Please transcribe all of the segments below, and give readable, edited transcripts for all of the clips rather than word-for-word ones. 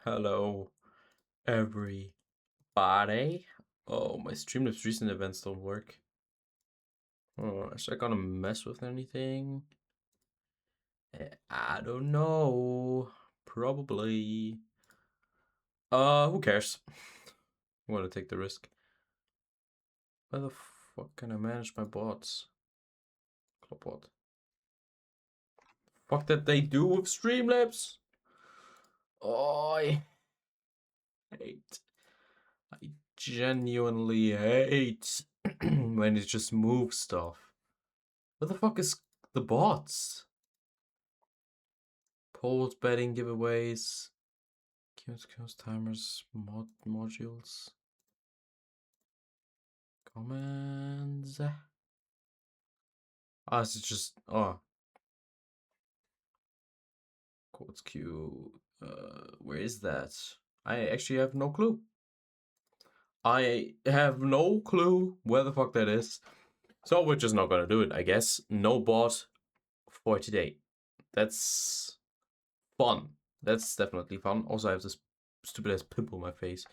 Hello, everybody. Oh, my Streamlabs recent events don't work. Oh, is that gonna mess with anything? I don't know. Probably. Who cares? I'm gonna take the risk. Where the fuck can I manage my bots? Clubbot. Fuck that they do with Streamlabs. Oh, I hate. I genuinely hate when it just moves stuff. What the fuck is the bots? Polls, betting, giveaways, kills, timers, modules, comments. It's just quotes queue. Where is that? I actually have no clue. I have no clue where the fuck that is. So we're just not gonna do it, I guess. No bot for today. That's fun. That's definitely fun. Also, I have this stupid ass pimple on my face.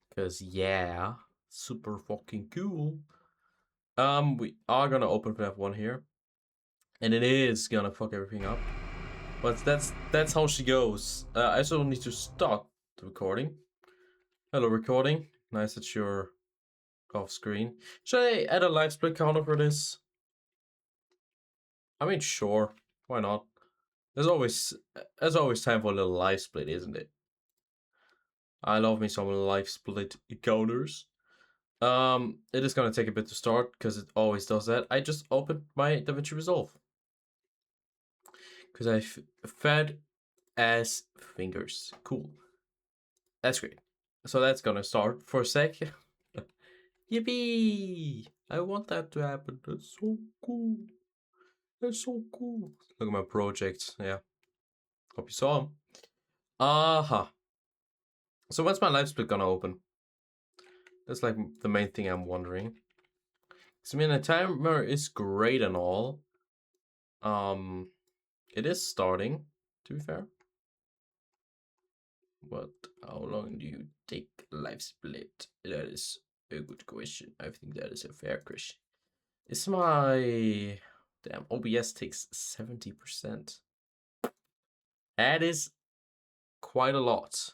Because, yeah, super fucking cool. We are gonna open FNAF 1 here. And it is gonna fuck everything up. But that's how she goes. I also need to start the recording. Hello, recording. Nice that you're off screen. Should I add a live split counter for this? I mean, sure. Why not? There's always time for a little live split, isn't it? I love me some live split counters. It is gonna take a bit to start because it always does that. I just opened my DaVinci Resolve because I fed ass fingers. Cool. That's great. So that's gonna start for a sec. Yippee! I want that to happen. That's so cool. That's so cool. Look at my projects. Yeah. Hope you saw them. Aha. So when's my live split gonna open? That's like the main thing I'm wondering. Because I mean, the timer is great and all. It is starting, to be fair. But how long do you take live split? That is a good question. I think that is a fair question. Is my damn OBS takes 70%? That is quite a lot.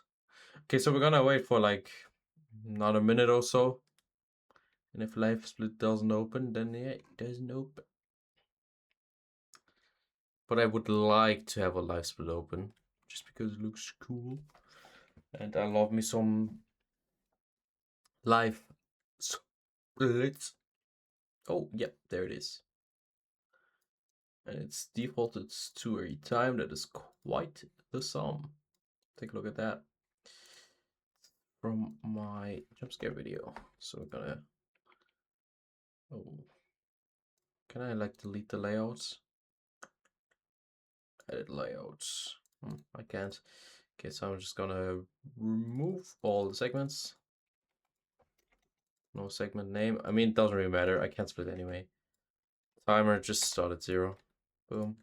Okay, so we're gonna wait for like another minute or so. And if live split doesn't open, then yeah, it doesn't open. But I would like to have a live split open just because it looks cool. And I love me some live splits. Oh, yep, there it is. And it's defaulted to a time that is quite the sum. Take a look at that. From my jump scare video. So we're gonna... Oh. Can I like delete the layouts? Edit layouts. I can't. Okay, so I'm just gonna remove all the segments. No segment name. I mean, it doesn't really matter. I can't split anyway. Timer just started 0. Boom.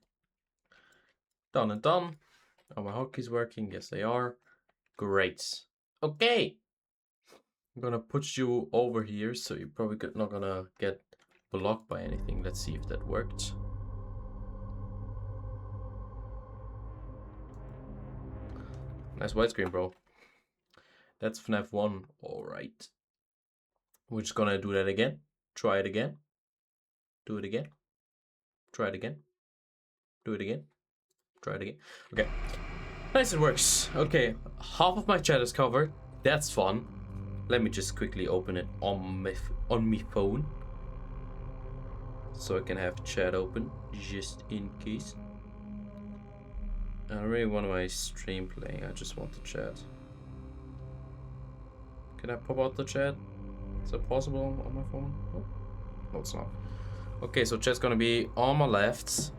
Done and done. Are my hotkeys working? Yes, they are. Great. Okay. I'm gonna put you over here, so you're probably not gonna get blocked by anything. Let's see if that worked. Nice widescreen, bro. That's FNAF 1. Alright. We're just gonna do that again. Try it again. Do it again. Try it again. Do it again. Try it again. Okay. Nice, it works. Okay, half of my chat is covered. That's fun. Let me just quickly open it on my phone. So I can have chat open, just in case. I don't really want my stream playing, I just want the chat. Can I pop out the chat? Is that possible on my phone? Oh. No, it's not. Okay, so chat's gonna be on my left.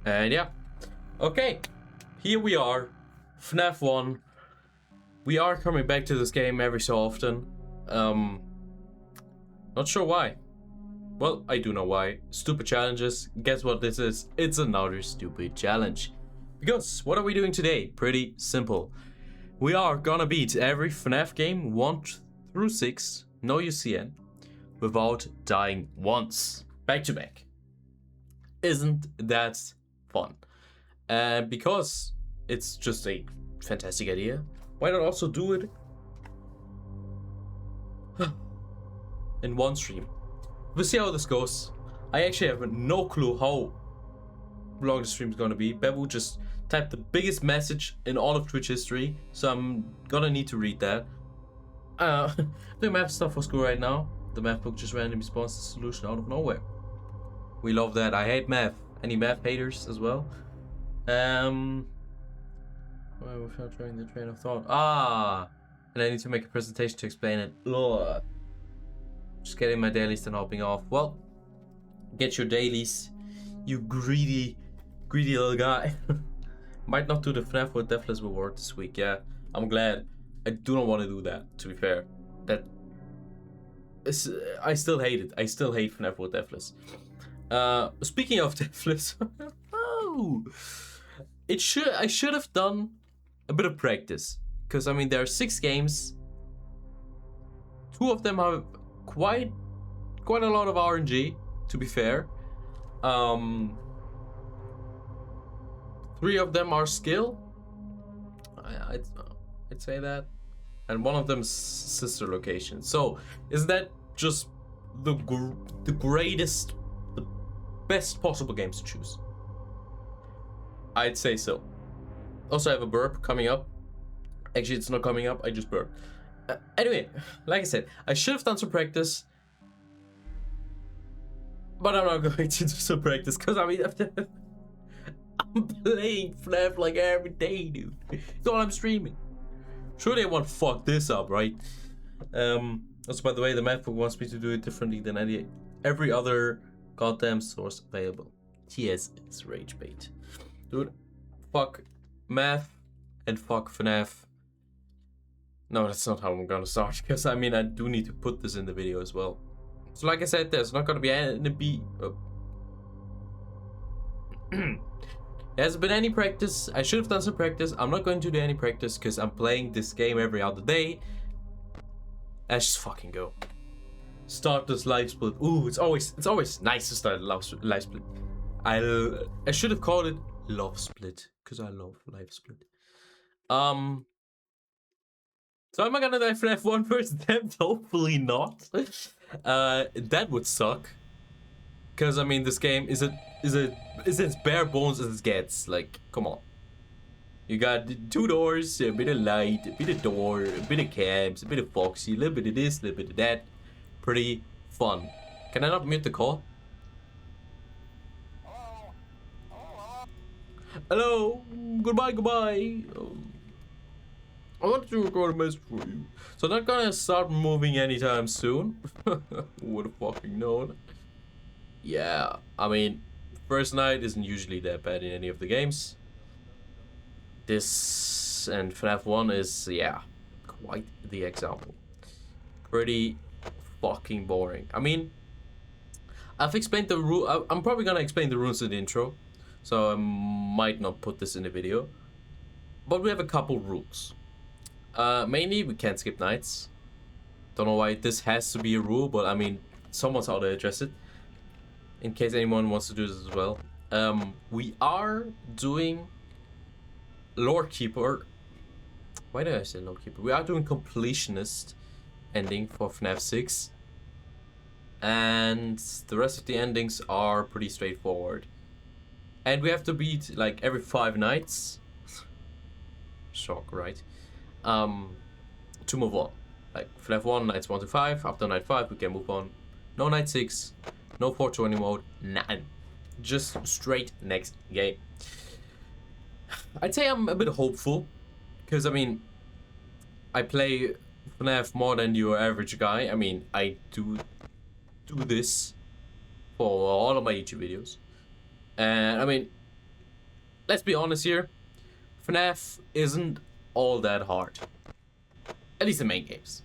And yeah. Okay, here we are. FNAF 1. We are coming back to this game every so often. Not sure why. Well, I do know why. Stupid challenges. Guess what this is? It's another stupid challenge. Because what are we doing today? Pretty simple. We are gonna beat every FNAF game 1 through 6, no UCN, without dying once. Back to back. Isn't that fun? And because it's just a fantastic idea, why not also do it in one stream? We'll see how this goes. I actually have no clue how long the stream is gonna be. Bebu just typed the biggest message in all of Twitch history, so I'm gonna need to read that. The math stuff for school right now. The math book just randomly spawns the solution out of nowhere. We love that. I hate math. Any math haters as well? Well, without trying the train of thought. And I need to make a presentation to explain it. Ugh. Just getting my dailies and hopping off. Well, get your dailies, you greedy little guy. Might not do the FNAF with Deathless reward this week. Yeah, I'm glad. I do not want to do that, to be fair. That is, I still hate it. I still hate FNAF with Deathless. Speaking of Deathless, oh, I should have done a bit of practice, because I mean there are 6 games. 2 of them have quite a lot of RNG, to be fair. 3 of them are skill. I'd say that, and 1 of them is sister location. So is that just the greatest, the best possible games to choose? I'd say so. Also, I have a burp coming up. Actually, it's not coming up. I just burped. Anyway, like I said, I should have done some practice, but I'm not going to do some practice because I mean, I'm playing FNAF like every day, dude. It's all I'm streaming. Sure, they won't fuck this up, right? Also, by the way, the math book wants me to do it differently than every other goddamn source available. TS is rage bait, dude. Fuck math and fuck FNAF. No, that's not how I'm gonna start, because I mean I do need to put this in the video as well. So like I said, there's not gonna be any there hasn't been any practice. I should have done some practice. I'm not going to do any practice because I'm playing this game every other day. Let's just fucking go. Start this live split. Ooh, it's always nice to start a live split. I should have called it love split because I love live split. So am I gonna die for F1 first attempt? Hopefully not. That would suck. Cause I mean this game is as bare bones as it gets. Like, come on. You got 2 doors, a bit of light, a bit of door, a bit of cabs, a bit of Foxy, a little bit of this, a little bit of that. Pretty fun. Can I not mute the call? Hello. Goodbye. I wanted to record a message for you. So not gonna start moving anytime soon. Would have fucking known. Yeah, I mean, first night isn't usually that bad in any of the games. This and FNAF 1 is, yeah, quite the example. Pretty fucking boring. I mean, I've explained the rule. I'm probably gonna explain the rules in the intro, so I might not put this in the video. But we have a couple rules. Mainly, we can't skip nights. Don't know why this has to be a rule, but I mean, someone's how to address it. In case anyone wants to do this as well. We are doing Lore Keeper. Why did I say Lore Keeper? We are doing Completionist ending for FNAF 6. And the rest of the endings are pretty straightforward. And we have to beat like every 5 nights. Shock, right? To move on. Like FNAF 1, nights 1 to 5. After night 5, we can move on. No night 6. No 420 mode. None. Just straight next game. I'd say I'm a bit hopeful. Because, I mean, I play FNAF more than your average guy. I mean, I do this for all of my YouTube videos. And, I mean, let's be honest here. FNAF isn't all that hard. At least the main games.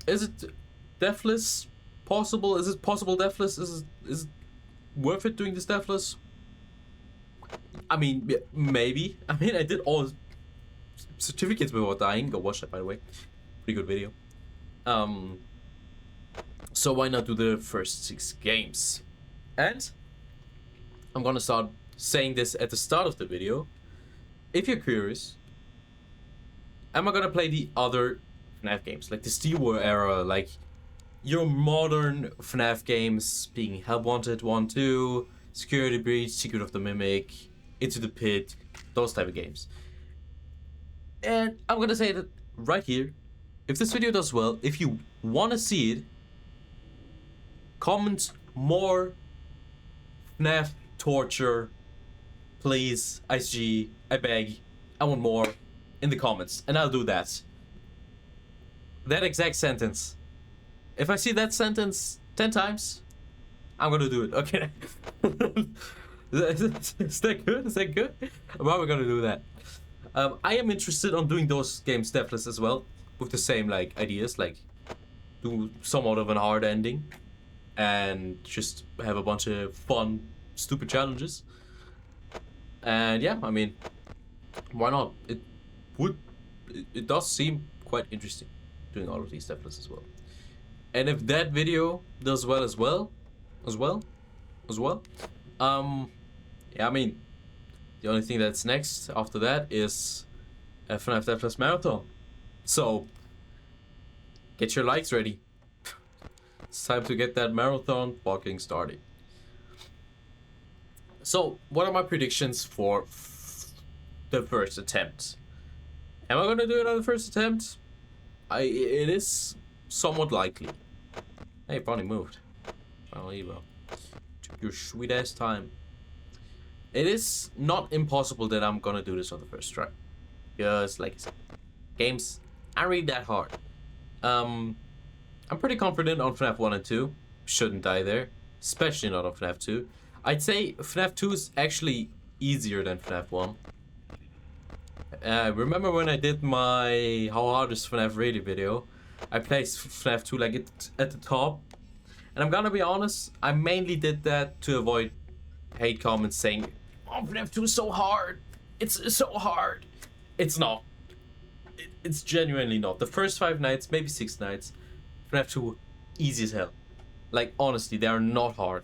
Is it Deathless? possible? Is it possible Deathless? Is it worth it doing this Deathless? I mean, maybe. I mean, I did all certificates before dying. Go watch that, by the way. Pretty good video. So why not do the first 6 games? And I'm gonna start saying this at the start of the video. If you're curious, am I gonna play the other FNAF games, like the Steel War era, like your modern FNAF games, being Help Wanted 1, 2, Security Breach, Secret of the Mimic, Into the Pit, those type of games. And I'm gonna say that right here, if this video does well, if you wanna see it, comment more FNAF torture, please, ICG, I beg, I want more in the comments, and I'll do that. That exact sentence. If I see that sentence 10 times, I'm gonna do it, okay? Is that good? Is that good? How are we gonna do that? I am interested on doing those games Deathless as well, with the same like ideas, like do somewhat of an hard ending, and just have a bunch of fun, stupid challenges. And yeah, I mean, why not? It does seem quite interesting doing all of these Deathless as well. And if that video does well as well, yeah, I mean, the only thing that's next after that is a FNAF Deathless Marathon. So, get your likes ready. It's time to get that marathon fucking started. So, what are my predictions for the first attempt? Am I gonna do it on the first attempt? It is somewhat likely. Hey, Bonnie moved. Finally, bro. Took your sweet ass time. It is not impossible that I'm gonna do this on the first try. Because, like I said, games aren't really that hard. I'm pretty confident on FNAF 1 and 2. Shouldn't die there. Especially not on FNAF 2. I'd say FNAF 2 is actually easier than FNAF 1. Remember when I did my How Hard is FNAF Really video? I placed FNAF 2 like at the top. And I'm gonna be honest, I mainly did that to avoid hate comments saying, oh, FNAF 2 is so hard. It's so hard. It's not. It's genuinely not. The first 5 nights, maybe 6 nights, FNAF 2 easy as hell. Like, honestly, they are not hard.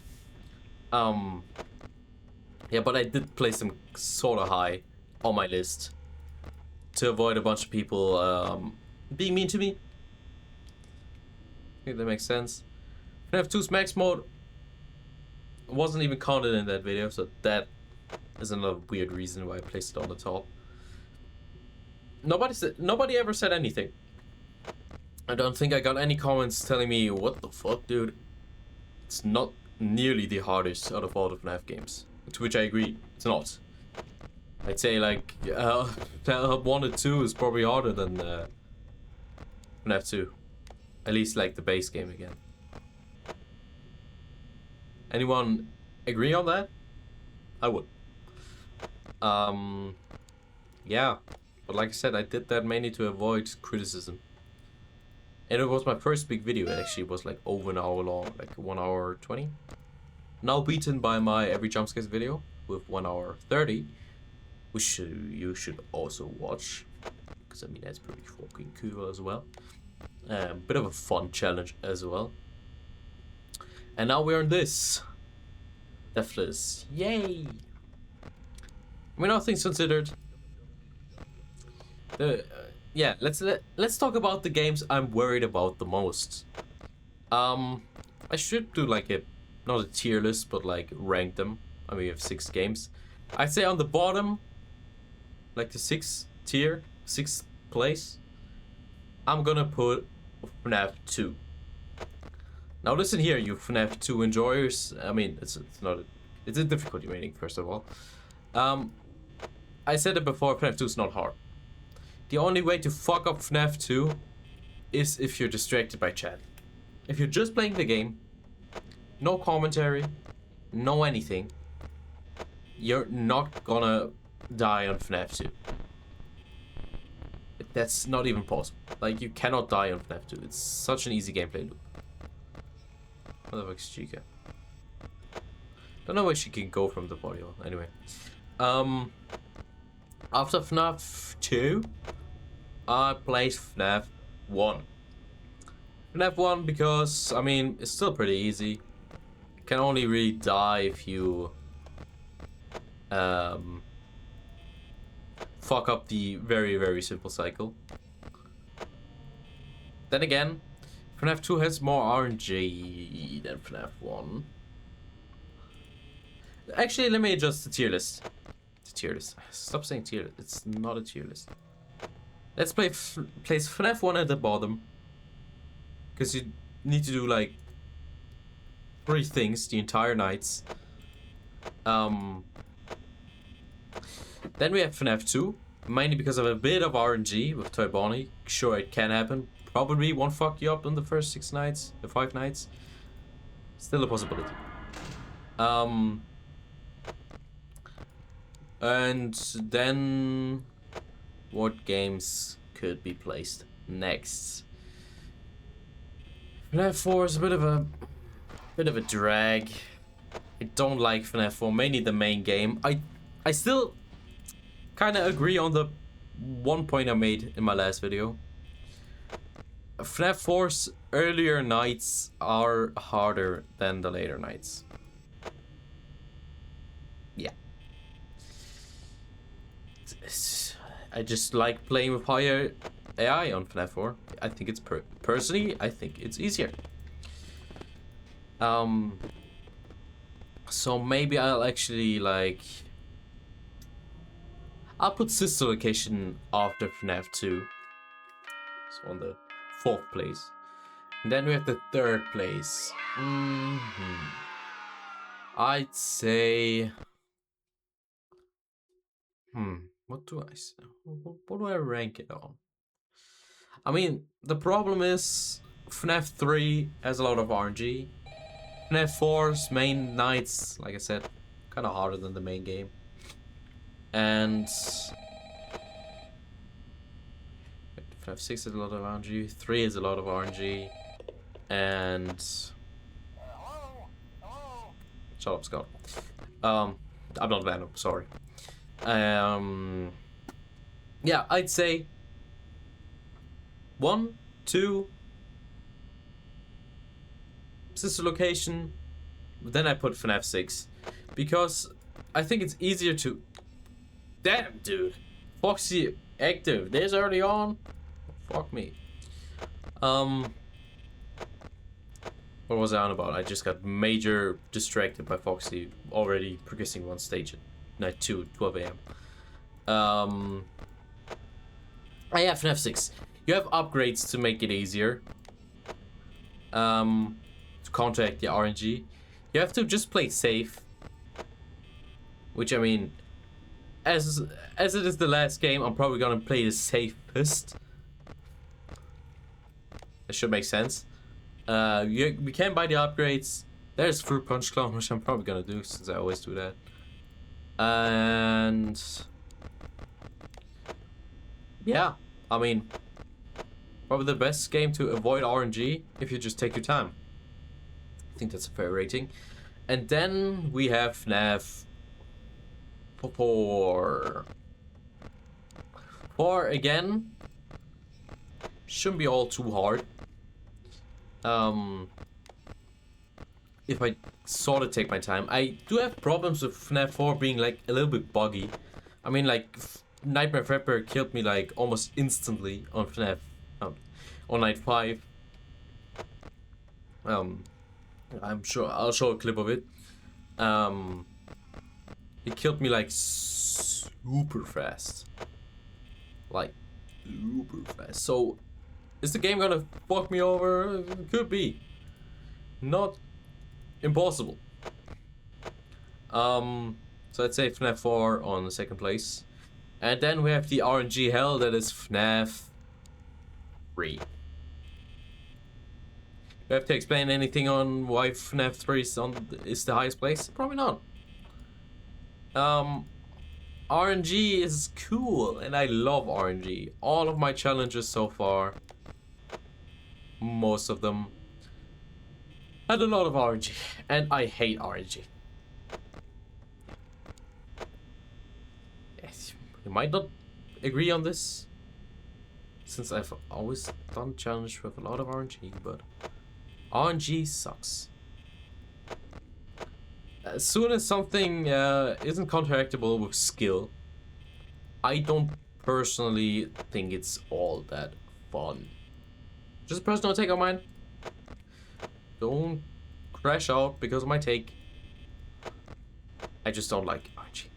Yeah, but I did place them sort of high on my list to avoid a bunch of people being mean to me. I think that makes sense. FNAF 2's max mode wasn't even counted in that video, so that is another weird reason why I placed it on the top. Nobody ever said anything. I don't think I got any comments telling me, what the fuck, dude? It's not nearly the hardest out of all the FNAF games. To which I agree, it's not. I'd say like, Help 1 and 2 is probably harder than FNAF 2. At least like the base game again. Anyone agree on that? I would. Yeah. But like I said, I did that mainly to avoid criticism. And it was my first big video. It actually was like over an hour long, like 1 hour 20. Now beaten by my Every Jumpscares video with 1 hour 30. Which you should also watch. Because I mean, that's pretty fucking cool as well. Bit of a fun challenge as well. And now we're on this. Deathless. Yay! I mean, all things considered. Yeah, let's talk about the games I'm worried about the most. I should do like not a tier list, but like rank them. I mean, we have 6 games. I'd say on the bottom, like the 6th tier, 6th place, I'm gonna put FNAF 2. Now listen here, you FNAF 2 enjoyers. I mean, it's a difficulty rating, first of all. I said it before, FNAF 2 is not hard. The only way to fuck up FNAF 2 is if you're distracted by chat. If you're just playing the game, no commentary, no anything, you're not gonna die on FNAF 2. That's not even possible. Like, you cannot die on FNAF 2. It's such an easy gameplay loop. What the fuck is Chica? Don't know where she can go from the body. Anyway. After FNAF 2, I played FNAF 1. FNAF 1 because, I mean, it's still pretty easy. You can only really die if you fuck up the very, very simple cycle. Then again, FNAF 2 has more RNG than FNAF 1. Actually, let me adjust the tier list. The tier list. Stop saying tier list. It's not a tier list. Let's place FNAF 1 at the bottom. Because you need to do like 3 things the entire nights. Then we have FNAF 2. Mainly because of a bit of RNG with Toy Bonnie. Sure, it can happen. Probably won't fuck you up in the first 5 nights. Still a possibility. And then what games could be placed next? FNAF 4 is a bit of a drag. I don't like FNAF 4, mainly the main game. I still kind of agree on the one point I made in my last video. FNAF 4's earlier nights are harder than the later nights. Yeah. I just like playing with higher AI on FNAF 4. I think it's personally, I think it's easier. So maybe I'll actually like... I'll put Sister Location after FNAF 2. So on the 4th place. And then we have the 3rd place. I'd say... What do I say? What do I rank it on? I mean, the problem is FNAF 3 has a lot of RNG. FNAF 4's main nights, like I said, kind of harder than the main game. And FNAF 6 is a lot of RNG. 3 is a lot of RNG. And shut up, Scott. I'm not Venom, sorry. Yeah, I'd say 1, 2, Sister Location, then I put FNAF 6 because I think it's easier to... Damn, dude. Foxy active this early on? Fuck me. What was I on about? I just got major distracted by Foxy already progressing one stage at night 2, 12 a.m. I have FNAF 6. You have upgrades to make it easier. To counteract the RNG. You have to just play safe. Which, I mean, as it is the last game, I'm probably gonna play the safest. That should make sense. We can buy the upgrades. There's Fruit Punch Clone, which I'm probably gonna do since I always do that. And yeah, I mean, probably the best game to avoid RNG if you just take your time. I think that's a fair rating. And then we have FNAF 4. 4 again. Shouldn't be all too hard. If I sort of take my time. I do have problems with FNAF 4 being like a little bit buggy. I mean, like Nightmare Frapper killed me like almost instantly on FNAF on night 5. I'm sure I'll show a clip of it. It killed me like super fast. Like super fast. So is the game gonna fuck me over? It could be. Not impossible. So I'd say FNAF 4 on the 2nd place. And then we have the RNG hell that is FNAF 3. Do I have to explain anything on why FNAF 3 is the highest place? Probably not. RNG is cool and I love RNG. All of my challenges so far, most of them, had a lot of RNG, and I hate RNG. Yes, you might not agree on this, since I've always done challenge with a lot of RNG, but RNG sucks. As soon as something isn't counteractable with skill, I don't personally think it's all that fun. Just a personal take on mine. Don't crash out because of my take. I just don't like RNG.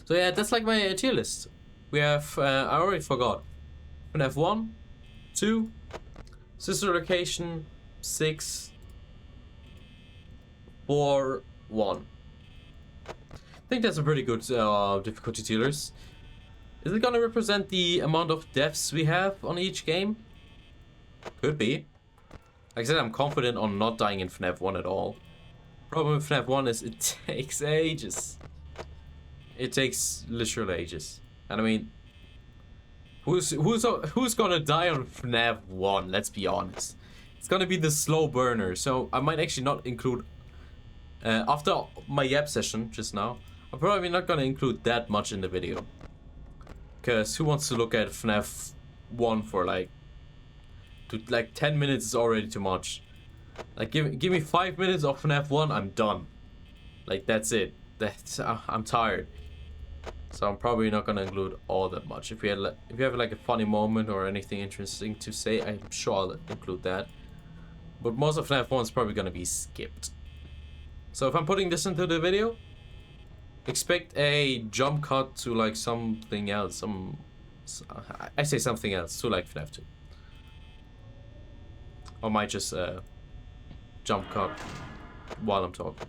So yeah, that's like my tier list. We have, I already forgot. fnaf 1, 2, Sister Location, 6, 4, 1. I think that's a pretty good difficulty tier list. Is it gonna represent the amount of deaths we have on each game? Could be. Like I said, I'm confident on not dying in fnaf 1 at all. Problem with fnaf 1 is it takes ages. It takes literally ages. And I mean, who's gonna die on fnaf 1? Let's be honest. It's gonna be the slow burner. So I might actually not include. After my yap session just now, I'm probably not gonna include that much in the video. Cause who wants to look at fnaf 1 for like 10 minutes is already too much. Like give me 5 minutes of fnaf 1, I'm done. Like that's it. I'm tired. So I'm probably not gonna include all that much. If you have like a funny moment or anything interesting to say, I'm sure I'll include that. But most of fnaf 1 is probably gonna be skipped. So if I'm putting this into the video, expect a jump cut to like something else. I say something else to like fnaf 2. Or might just jump cut while I'm talking.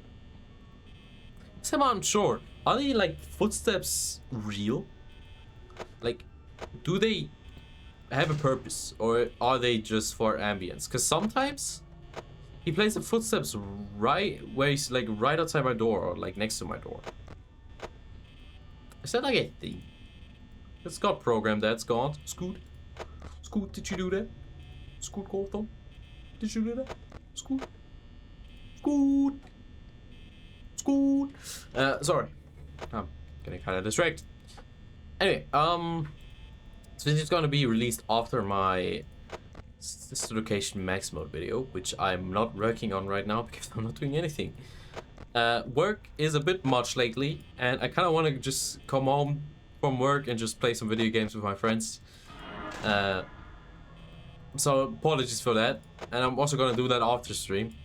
Somehow I'm sure. Are the like footsteps real? Like, do they have a purpose, or are they just for ambience? Because sometimes he plays the footsteps right where he's like right outside my door or like next to my door. Is that like a thing? It's got programmed that. It's gone. Scoot, did you do that? Scoot, Gotham, did you do that? Scoot. Sorry. I'm getting kind of distracted. Anyway, so this is gonna be released after my Sister Location Max Mode video, which I'm not working on right now because I'm not doing anything. Work is a bit much lately, and I kind of want to just come home from work and just play some video games with my friends. So apologies for that, and I'm also gonna do that after stream.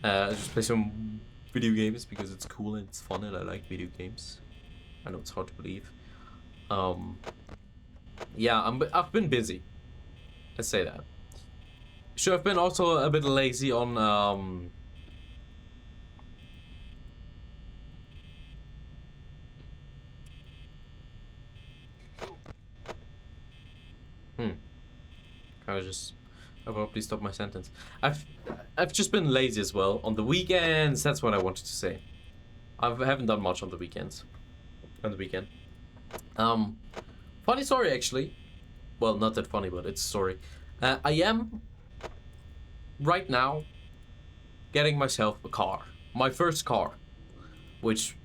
Just play some video games because it's cool and it's fun and I like video games. I know it's hard to believe. Yeah, I've been busy. Let's say that. Sure, I've been also a bit lazy on I will please stop my sentence. I've just been lazy as well on the weekends. That's what I wanted to say. I haven't done much on the weekends. On the weekend. Funny story actually. Well, not that funny, but it's a story. I am right now getting myself a car. My first car, which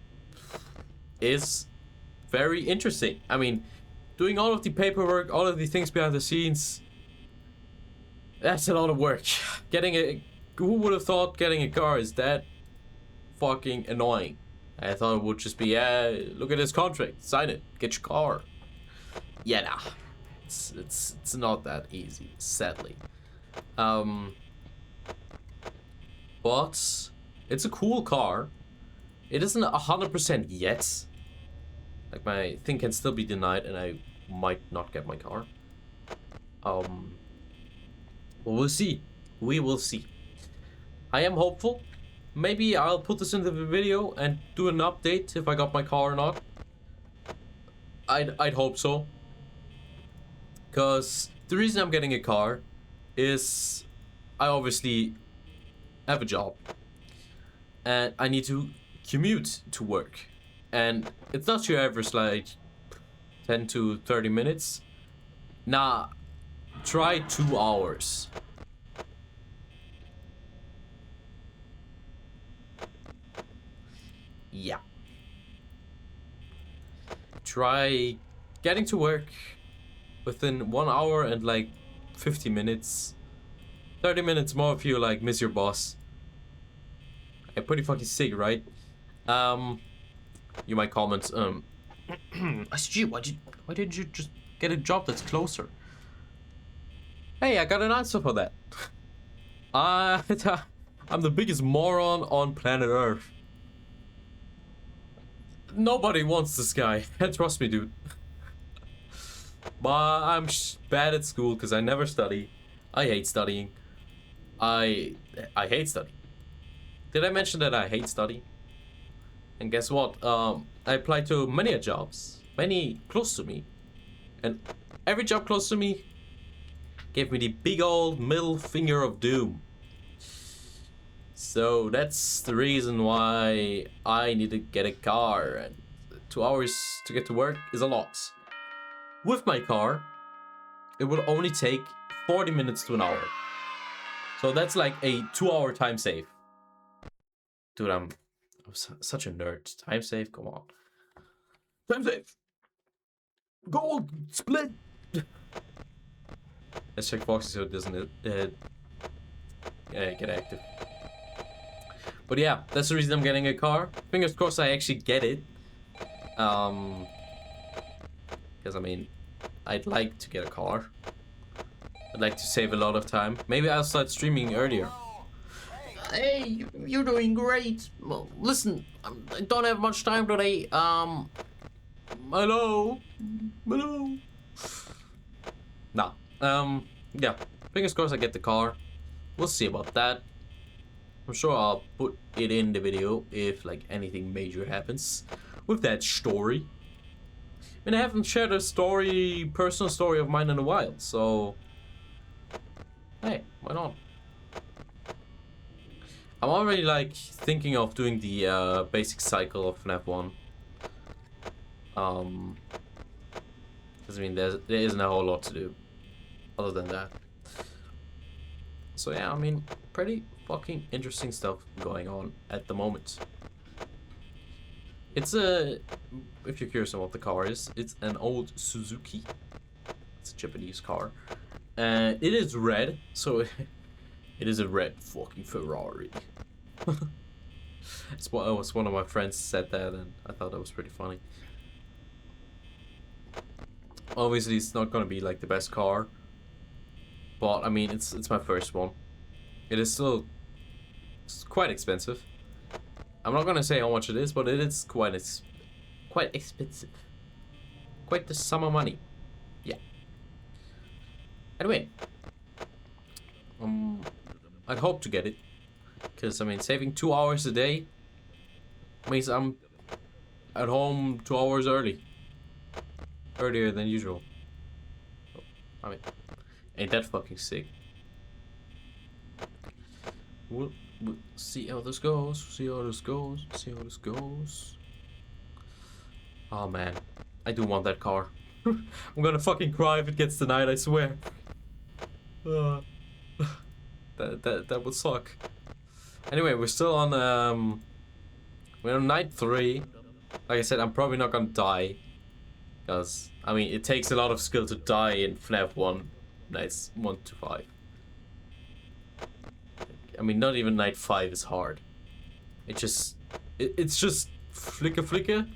is very interesting. I mean, doing all of the paperwork, all of the things behind the scenes. That's a lot of work. Who would have thought getting a car is that fucking annoying? I thought it would just be, look at this contract, sign it, get your car. Yeah, nah. It's not that easy, sadly. But it's a cool car. It isn't 100% yet. Like my thing can still be denied and I might not get my car. Well, we'll see. We will see. I am hopeful. Maybe I'll put this into the video and do an update if I got my car or not. I'd hope so. Because the reason I'm getting a car is I obviously have a job. And I need to commute to work. And it's not your average like 10 to 30 minutes. Nah. Try 2 hours. yeah. Try getting to work within 1 hour and like 50 minutes. 30 minutes more if you like miss your boss. Pretty fucking sick, right? You might comment, SG, why didn't you just get a job that's closer? Hey, I got an answer for that. I'm the biggest moron on planet Earth. Nobody wants this guy. Trust me, dude. But I'm bad at school because I never study. I hate studying. I hate studying. Did I mention that I hate studying? And guess what? I applied to many jobs, many close to me, and every job close to me gave me the big old middle finger of doom. So that's the reason why I need to get a car, and 2 hours to get to work is a lot. With my car, it will only take 40 minutes to an hour. So that's like a 2-hour time save. Dude, I'm such a nerd. Time save, come on. Time save. Gold split. Let's check Foxy so it doesn't get active. But yeah, that's the reason I'm getting a car. Fingers crossed I actually get it. Because I mean, I'd like to get a car. I'd like to save a lot of time. Maybe I'll start streaming earlier. Hey, you're doing great. Well, listen, I don't have much time today. Hello? Hello? Nah. Yeah. Fingers crossed I get the car. We'll see about that. I'm sure I'll put it in the video if like anything major happens with that story. I mean, I haven't shared a personal story of mine in a while, so hey, why not? I'm already like thinking of doing the basic cycle of FNAF 1. Because I mean, there isn't a whole lot to do other than that. So yeah, I mean, pretty fucking interesting stuff going on at the moment. It's if you're curious on what the car is, it's an old Suzuki. It's a Japanese car. And it is red, so it is a red fucking Ferrari. It's one of my friends said that, and I thought that was pretty funny. Obviously, it's not gonna be like the best car, but I mean, it's my first one. It is still quite expensive. I'm not gonna say how much it is, but it is quite expensive. Quite the sum of money. Yeah. Anyway, I'd hope to get it, because I mean, saving 2 hours a day means I'm at home 2 hours earlier than usual. I mean, ain't that fucking sick? We'll see how this goes. See how this goes. See how this goes. Oh man, I do want that car. I'm gonna fucking cry if it gets denied. I swear. That would suck. Anyway, we're still on we're on night 3. Like I said, I'm probably not gonna die, because I mean, it takes a lot of skill to die in FNAF 1 nights 1 to 5. I mean, not even night 5 is hard. It's just flicker, clicker.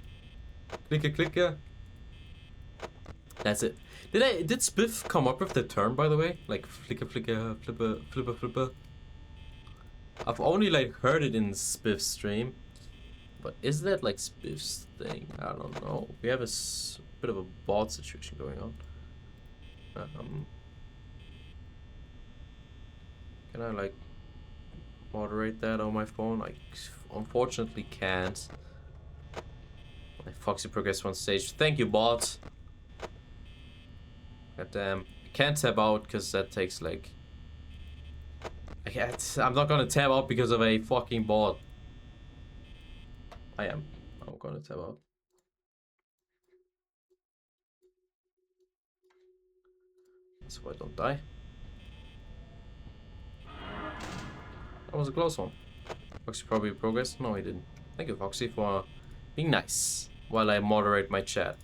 That's it. Did Spiff come up with the term, by the way? Like flicker, flipper. I've only like heard it in Spiff's stream, but is that like Spiff's thing? I don't know. We have a bit of a bot situation going on. Can I like moderate that on my phone? I unfortunately can't. My Foxy progressed 1 stage. Thank you, bot. God damn. I can't tab out because that takes like... I'm not gonna tab out because of a fucking bot. I'm gonna tab out. So I don't die. That was a close one. Foxy probably progressed? No, he didn't. Thank you, Foxy, for being nice while I moderate my chat.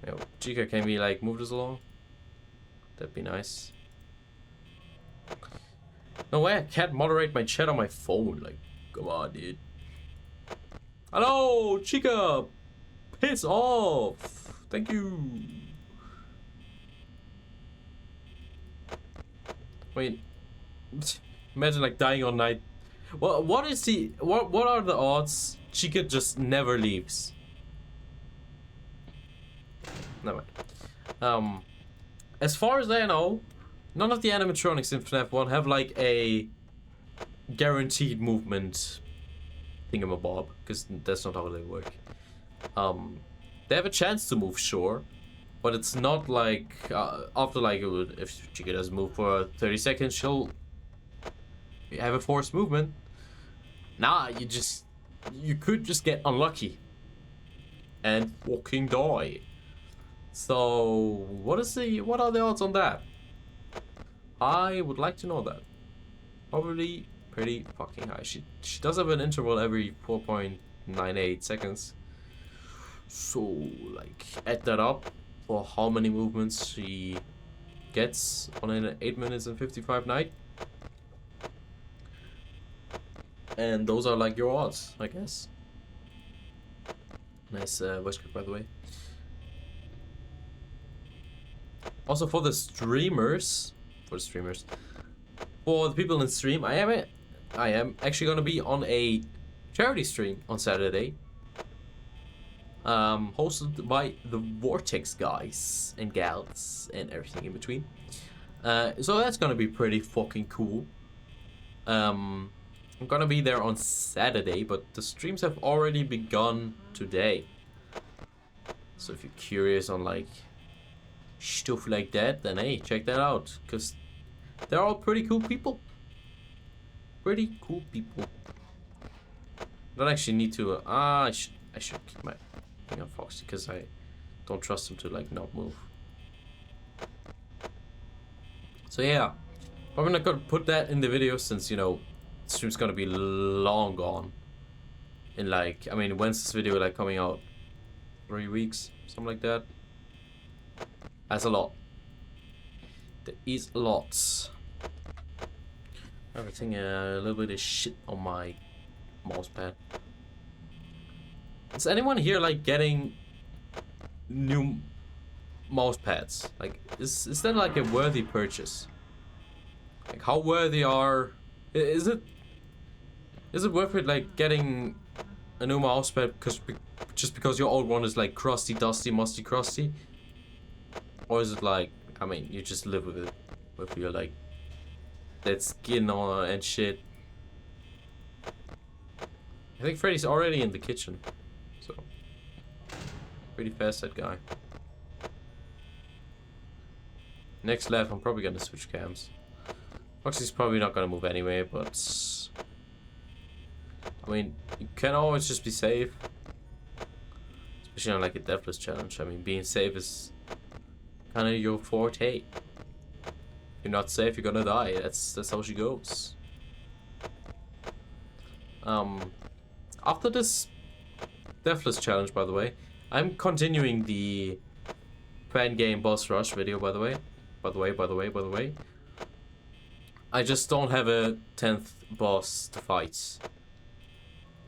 Yo, Chica, can we like move this along? That'd be nice. No way, I can't moderate my chat on my phone. Like, come on, dude. Hello, Chica! Piss off! Thank you! Wait. Imagine like dying on night. What is the what are the odds Chica just never leaves? Never mind. As far as I know, none of the animatronics in FNAF 1 have like a guaranteed movement thingamabob, because that's not how they work. They have a chance to move, sure, but it's not like after like if Chica doesn't move for 30 seconds, she'll have a forced movement. Nah, you could just get unlucky and fucking die. So what are the odds on that? I would like to know that. Probably pretty fucking high. She does have an interval every 4.98 seconds. So like add that up for how many movements she gets on an 8 minutes and 55 night. And those are like your odds, I guess. Nice voice crack, by the way. Also for the streamers, for the people in stream, I am actually gonna be on a charity stream on Saturday. Hosted by the Vortex guys and gals and everything in between. So that's gonna be pretty fucking cool. I'm gonna be there on Saturday, but the streams have already begun today. So if you're curious on like stuff like that, then hey, check that out, because they're all pretty cool people. Pretty cool people. Don't actually need to. I should keep my thing on Foxy because I don't trust him to like not move. So yeah, I'm not gonna put that in the video since you know the stream's gonna be long gone. In like, I mean, when's this video like coming out? 3 weeks, something like that. That's a lot. There is a lot. Everything a little bit of shit on my mouse pad. Is anyone here like getting new mouse pads? Like, is that like a worthy purchase? Like, how worthy is it worth it like getting a new mouse pad just because your old one is like crusty, dusty, musty, crusty? Or is it like, I mean, you just live with it, with your like dead skin on and shit? I think Freddy's already in the kitchen, so pretty fast, that guy. Next left, I'm probably gonna switch cams. Foxy's probably not gonna move anyway, but I mean, you can always just be safe, especially on like a Deathless challenge. I mean, being safe is kind of your forte. If you're not safe, you're gonna die. That's how she goes. After this Deathless challenge, by the way, I'm continuing the fan game boss rush video. By the way. I just don't have a 10th boss to fight.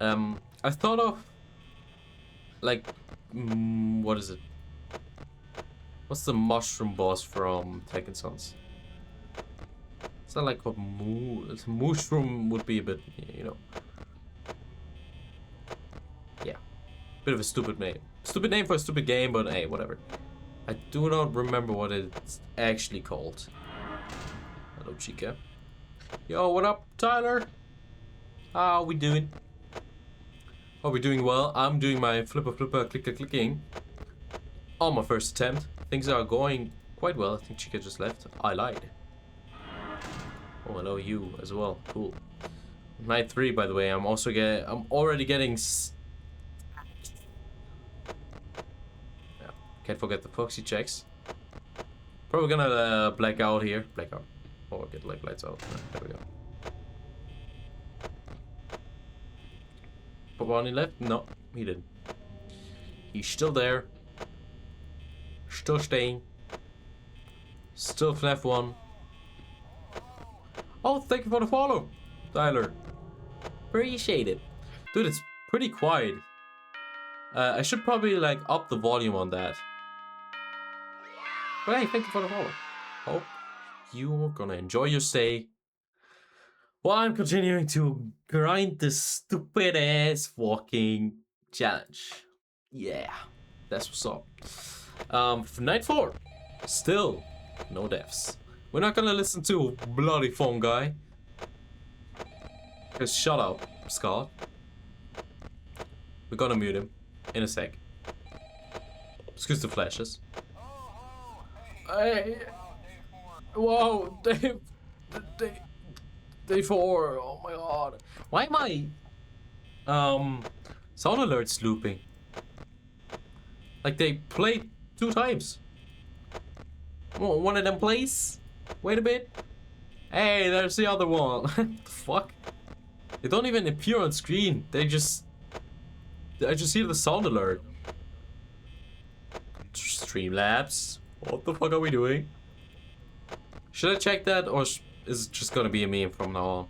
I thought of like what is it? What's the mushroom boss from Tekken Sons? Is that like what mushroom would be a bit, you know? Yeah, bit of a stupid name. Stupid name for a stupid game, but hey, whatever. I do not remember what it's actually called. Hello, Chica. Yo, what up, Tyler? How we doing? Are we doing well? I'm doing my flipper clicking on my first attempt. Things are going quite well. I think Chica just left. I lied. Oh, hello, you as well. Cool. Night 3, by the way. I'm already getting. Yeah, can't forget the Foxy checks. Probably gonna black out here. Black out. Or get like lights out. There we go. Bonnie left? No, he didn't. He's still there. Still staying. Still fnaf 1. Oh, thank you for the follow, Tyler. Appreciate it. Dude, it's pretty quiet. I should probably like up the volume on that. But hey, thank you for the follow. Hope you're gonna enjoy your stay while I'm continuing to grind this stupid ass fucking challenge. Yeah, that's what's up. For night 4, still no deaths. We're not gonna listen to bloody phone guy. Cause shut up, Scott. We're gonna mute him in a sec. Excuse the flashes. Hey, whoa, day 4. Oh my god. Why am I sound alerts looping? Like they played 2 times. One of them plays. Wait a bit. Hey, there's the other one. What the fuck? They don't even appear on screen. I just hear the sound alert. Streamlabs. What the fuck are we doing? Should I check that, or is it just gonna be a meme from now on?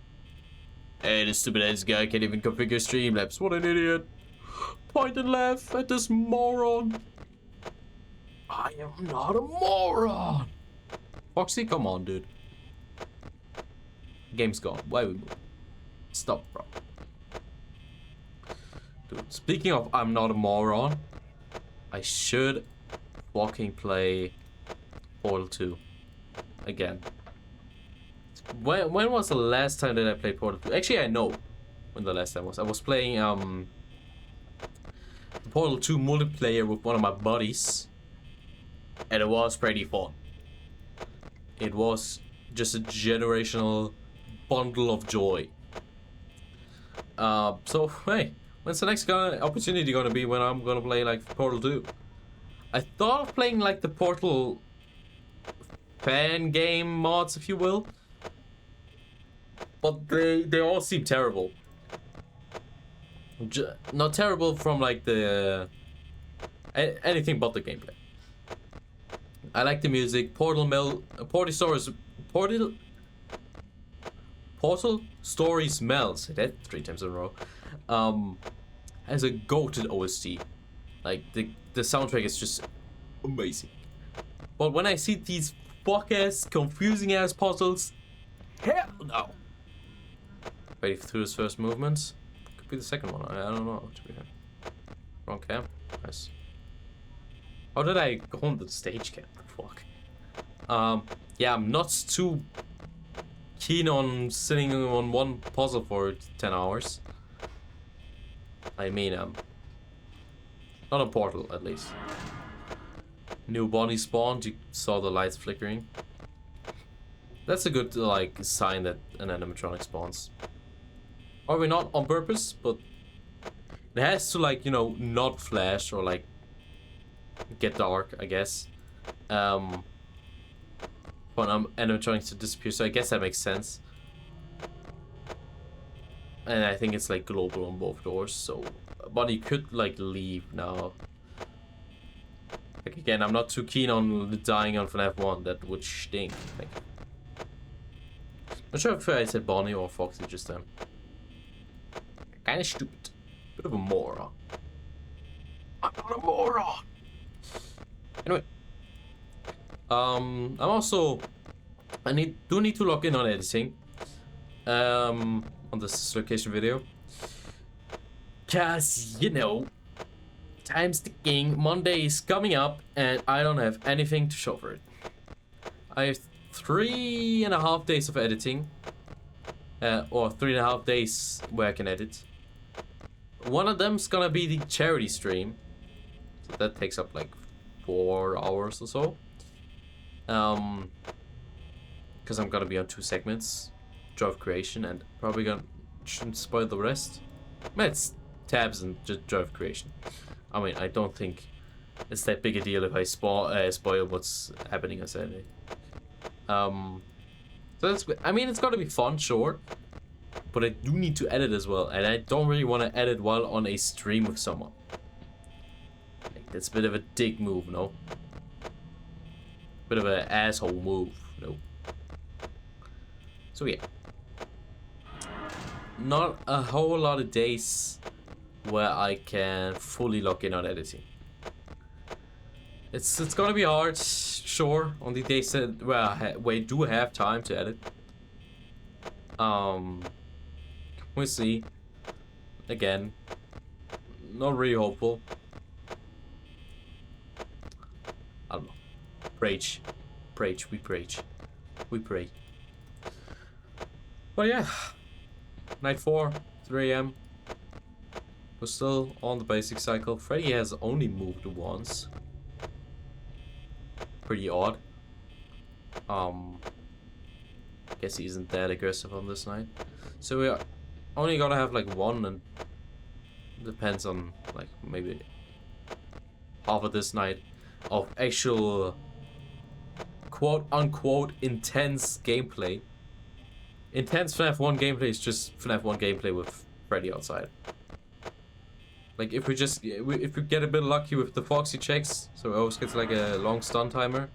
Hey, this stupid ass guy can't even configure Streamlabs. What an idiot. Point and laugh at this moron. I am not a moron. Foxy, come on, dude. Game's gone. Why we move? Stop, bro. Dude, speaking of I'm not a moron, I should fucking play Portal 2 again. When was the last time that I played Portal 2? Actually, I know when the last time was. I was playing Portal 2 multiplayer with one of my buddies, and it was pretty fun. It was just a generational bundle of joy. So hey, when's the next opportunity gonna be when I'm gonna play like Portal 2? I thought of playing like the Portal fan game mods, if you will, but they all seem terrible. Not terrible from like the anything but the gameplay. I like the music. Portal Story Smells. Say that 3 times in a row. Has a goated OST. Like the soundtrack is just amazing. But when I see these fuck ass, confusing ass puzzles, hell no. Ready through his first movements. Could be the second one. I don't know. To be fair. Wrong cam. Nice. How did I go on the stage cam? Fuck. Yeah, I'm not too keen on sitting on one puzzle for 10 hours. I mean, not a Portal, at least. New Bonnie spawned, you saw the lights flickering. That's a good, like, sign that an animatronic spawns. Probably not on purpose, but it has to, like, you know, not flash or, like, get dark, I guess. But animatronics to disappear, so I guess that makes sense. And I think it's, like, global on both doors, so Bonnie could, like, leave now. Like, again, I'm not too keen on dying on FNAF 1, that would stink. Like, not sure if I said Bonnie or Foxy just then. Kinda stupid. Bit of a moron. I'm not a moron! Anyway. I'm also... I do need to log in on editing. On this location video. Cause, you know, time's ticking, Monday is coming up, and I don't have anything to show for it. I have 3.5 days of editing. Or 3.5 days where I can edit. One of them's gonna be the charity stream. So that takes up like 4 hours or so. Because I'm gonna be on 2 segments. Joy of Creation, and probably shouldn't spoil the rest. It's tabs and just Joy of Creation. I mean, I don't think it's that big a deal if I spoil what's happening on Saturday. So that's, I mean, it's gonna be fun, sure, but I do need to edit as well, and I don't really want to edit while on a stream with someone. Like, that's a bit of a dick move, no? Bit of an asshole move, no? So yeah. Not a whole lot of days where I can fully lock in on editing. It's gonna be hard, sure, on the days that where I do have time to edit. We'll see. Again, not really hopeful. I don't know. Preach, we preach, we pray. But yeah, night 4, 3 AM. We're still on the basic cycle. Freddy has only moved once. Pretty odd. Guess he isn't that aggressive on this night. So we are only gonna have like one, and depends on like maybe half of this night of actual quote unquote intense gameplay. Intense FNAF 1 gameplay is just FNAF 1 gameplay with Freddy outside. Like if we get a bit lucky with the Foxy checks, so it always gets like a long stun timer,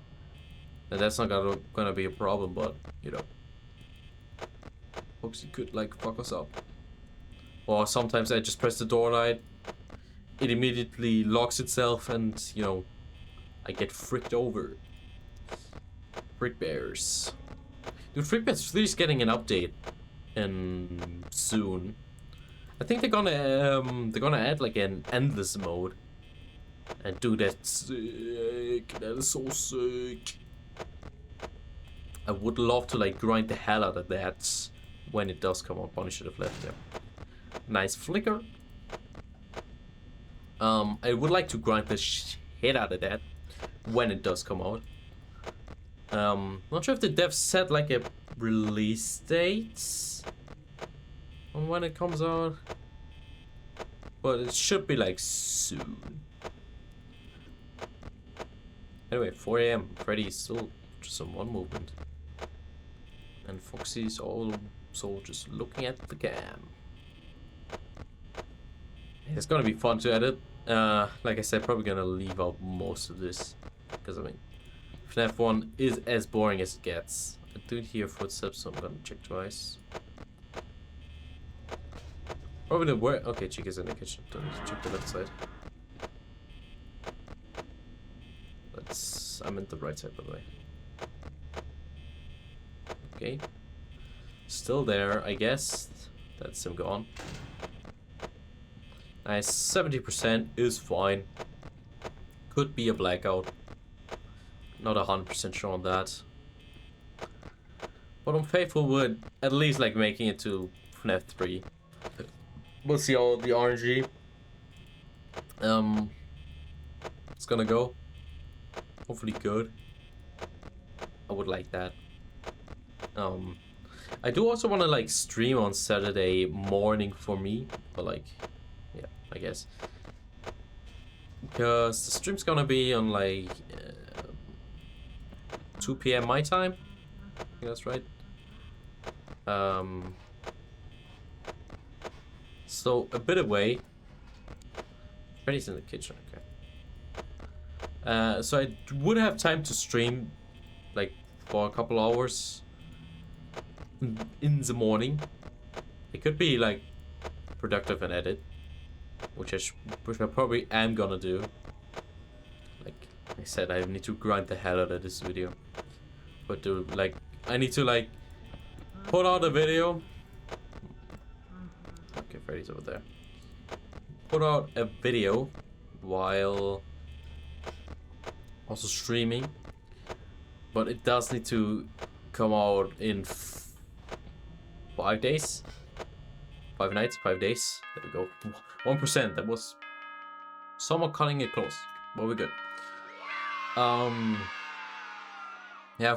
then that's not gonna be a problem, but you know, Foxy could like fuck us up. Or sometimes I just press the door light, it immediately locks itself, and you know, I get fricked over. Frick bears. Dude, Frick Bears 3 is getting an update in soon. I think they're gonna add like an endless mode. And dude, that's sick. That is so sick. I would love to like grind the hell out of that when it does come out. Bonnie should have left there. Nice flicker. I would like to grind the shit out of that when it does come out. Not sure if the devs set like a release date on when it comes out, but it should be like soon. Anyway, 4 AM. Freddy is still just on one movement, and Foxy's also just looking at the cam. It's gonna be fun to edit. Like I said, probably gonna leave out most of this because I mean, FNAF 1 is as boring as it gets. I do hear footsteps, so I'm gonna check twice. Probably the worst. Okay, Chica's in the kitchen. Don't need to check the left side. I'm in the right side, by the way. Okay. Still there, I guess. That's him gone. Nice. 70% is fine. Could be a blackout. Not 100% sure on that. But I'm faithful with at least like making it to FNAF 3. We'll see how the RNG it's gonna go. Hopefully good. I would like that. I do also want to like stream on Saturday morning for me, but like, yeah, I guess. Because the stream's gonna be on like 2 PM my time. I think that's right. So a bit away. Freddy's in the kitchen, okay. So I would have time to stream like for a couple hours in the morning. It could be like productive and edit, which I probably am gonna do. Like I said, I need to grind the hell out of this video. But dude, like I need to like put out a video. Okay, Freddy's over there. Put out a video while also streaming, but it does need to come out in 5 days, 5 nights, 5 days. There we go. 1%. That was somewhat cutting it close, but we're good. Yeah,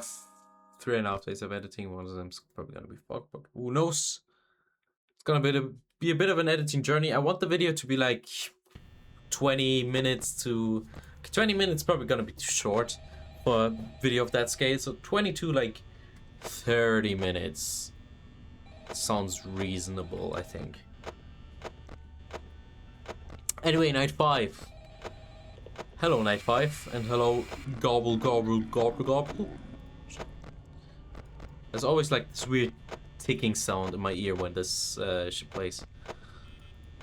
3.5 days of editing. One of them's probably gonna be fucked, but who knows? It's gonna be a bit of an editing journey. I want the video to be like 20 minutes to 20 minutes. Probably gonna be too short for a video of that scale. So 20 to like 30 minutes sounds reasonable, I think. Anyway, night 5. Hello, night 5, and hello, gobble, gobble, gobble, gobble. There's always like this weird ticking sound in my ear when this shit plays.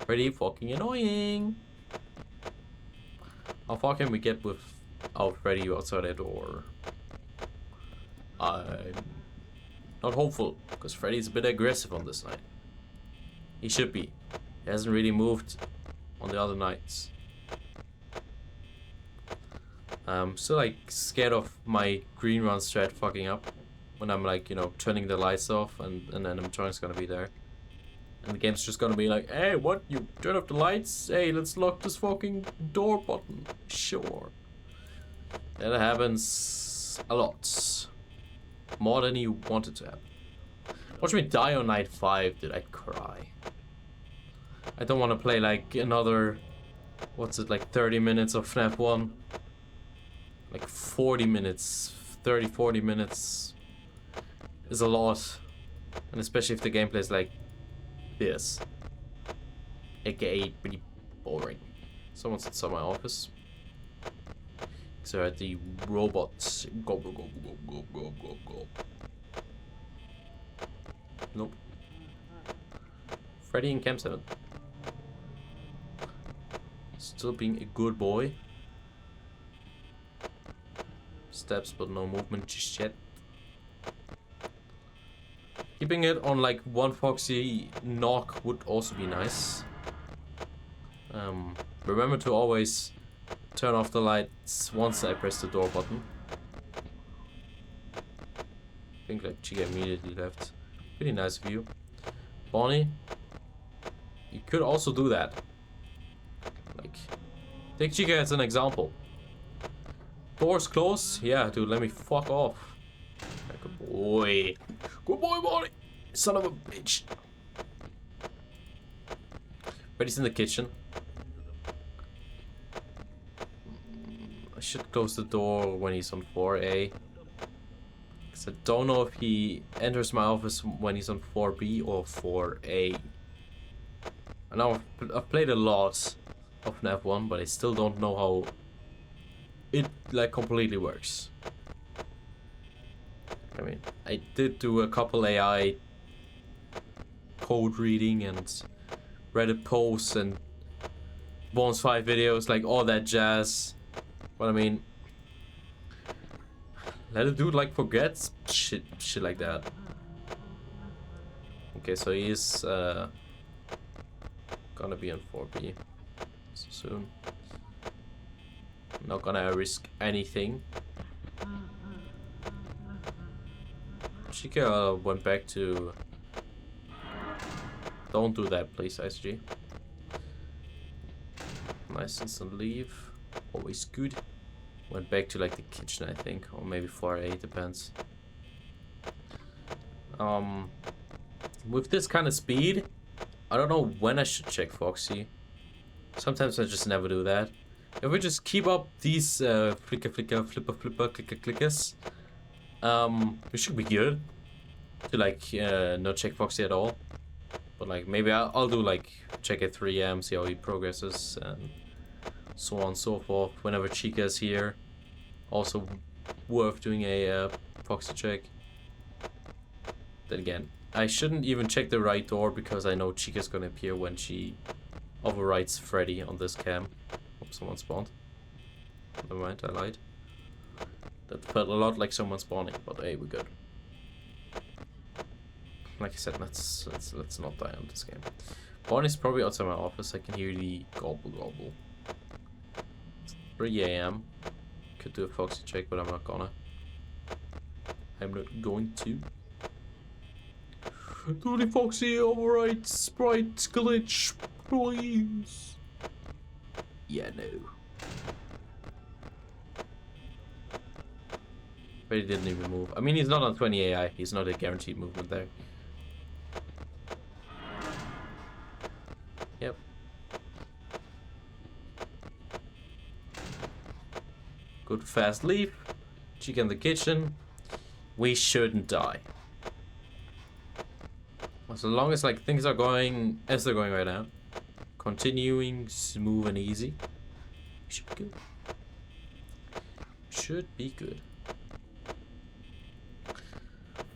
Pretty fucking annoying. How far can we get without Freddy outside that door? I'm not hopeful, because Freddy's a bit aggressive on this night. He should be. He hasn't really moved on the other nights. I'm still like scared of my green run strat fucking up when I'm like, you know, turning the lights off and then animatronic's gonna be there. And the game's just gonna be like, hey, what? You turn off the lights? Hey, let's lock this fucking door button. Sure. That happens a lot. More than you wanted to happen. Watch me die on night 5. Did I cry? I don't want to play like another, what's it, like 30 minutes of FNAF 1. Like 40 minutes, 30, 40 minutes is a lot. And especially if the gameplay is like this. AKA pretty boring. Someone's inside my office. So at the robots. Go, go, go, go, go, go, go, go. Nope. Freddy in Camp 7. Still being a good boy. Steps but no movement just yet. Keeping it on like one Foxy knock would also be nice. Remember to always turn off the lights once I press the door button. I think like Chica immediately left. Pretty nice of you. Bonnie, you could also do that. Like, take Chica as an example. Doors closed? Yeah, dude, let me fuck off. Good boy. Good boy, Bonnie. Son of a bitch. Freddy's in the kitchen. I should close the door when he's on 4A. Because I don't know if he enters my office when he's on 4B or 4A. I know I've played a lot of FNAF 1, but I still don't know how it like completely works. I mean, I did do a couple AI code reading and Reddit posts and Bones 5 videos, like all that jazz. But I mean, let a dude like forget shit like that. Okay, so he is gonna be on 4B so soon. Not gonna risk anything. Chica went back to... Don't do that, please, SG. License and leave. Always good. Went back to like the kitchen, I think. Or maybe 4A, depends. With this kind of speed, I don't know when I should check Foxy. Sometimes I just never do that. If we just keep up these flicker, flicker, flipper, flipper, clicker, clickers, we should be good to like not check Foxy at all. But like maybe I'll do like check at 3 AM, see how he progresses, and so on and so forth. Whenever Chica's here, also worth doing a Foxy check. Then again, I shouldn't even check the right door because I know Chica's gonna appear when she overwrites Freddy on this cam. Hope someone spawned. Never mind, I lied. That felt a lot like someone spawning, but hey, we're good. Like I said, let's not die on this game. Bonnie's probably outside my office. I can hear the gobble gobble. It's 3 AM. Could do a Foxy check, but I'm not gonna. I'm not going to. Do the Foxy override sprite glitch, please. Yeah, no. But he didn't even move. I mean, he's not on 20 AI. He's not a guaranteed movement there. Yep. Good fast leap. Chica in the kitchen. We shouldn't die. As long as like things are going as they're going right now, continuing smooth and easy, should be good. Should be good.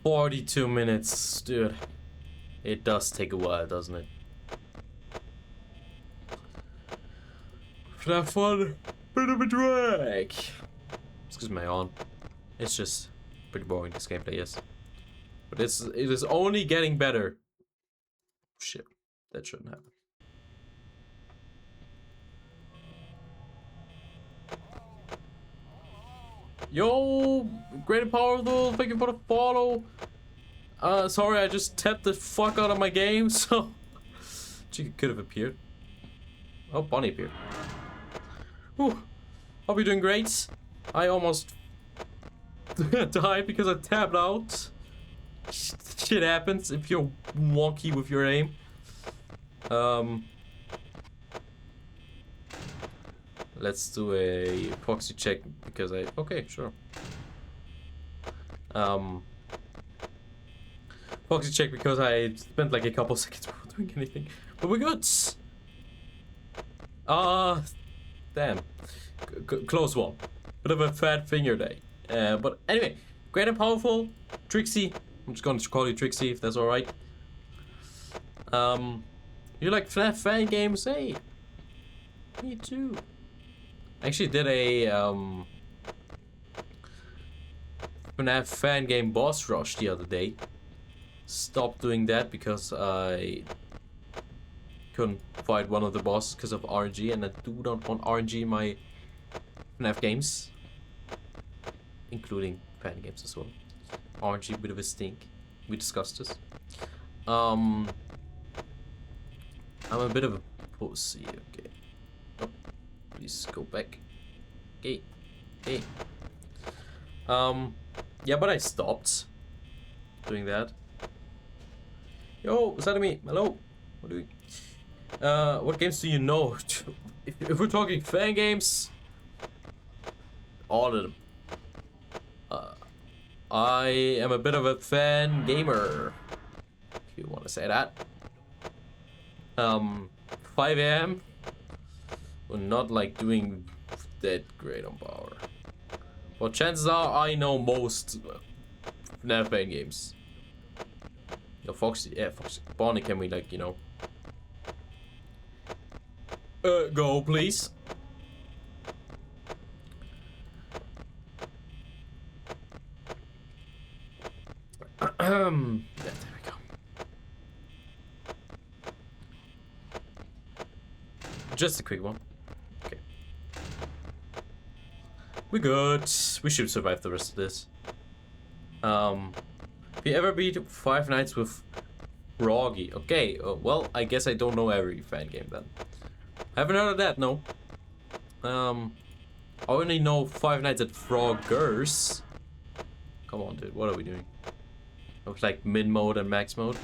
42 minutes, dude. It does take a while, doesn't it? That fun, bit of a drag. Excuse my yawn. It's just pretty boring, this gameplay is. But it is only getting better. Shit, that shouldn't happen. Yo, great and powerful, thank you for the follow. Sorry, I just tapped the fuck out of my game, so she could have appeared. Oh, Bonnie appeared. Whew. Hope you're doing great. I almost died because I tapped out. Shit happens if you're wonky with your aim. Let's do a proxy check because okay, sure. Proxy check because I spent like a couple seconds before doing anything. But we're good. Damn. Close one. Bit of a fat finger day. But anyway, great and powerful. Trixie. I'm just going to call you Trixie if that's alright. You like fnaf fan games? Hey. Me too. I actually did a fnaf fan game boss rush the other day. Stopped doing that because I couldn't fight one of the bosses because of RNG, and I do not want RNG in my fnaf games, including fan games as well. RNG, a bit of a stink. We discussed this. I'm a bit of a pussy. Okay. Oh, please go back. Okay. Okay. Yeah, but I stopped doing that. Yo, what's that me? Hello. What do we? What games do you know? If we're talking fan games, all of them. I am a bit of a fan gamer, if you want to say that. 5 AM. We're not like doing that great on power. But chances are I know most fnaf fan games. Yo, Foxy, yeah, Foxy. Bonnie, can we like, you know, go please? Yeah, there we go. Just a quick one. Okay. We're good. We should survive the rest of this. Have you ever beat 5 Nights with Froggy? Okay, well, I guess I don't know every fan game then. Haven't heard of that, no. I only know 5 Nights at Froggers. Come on, dude, what are we doing? Looks like min mode and max mode.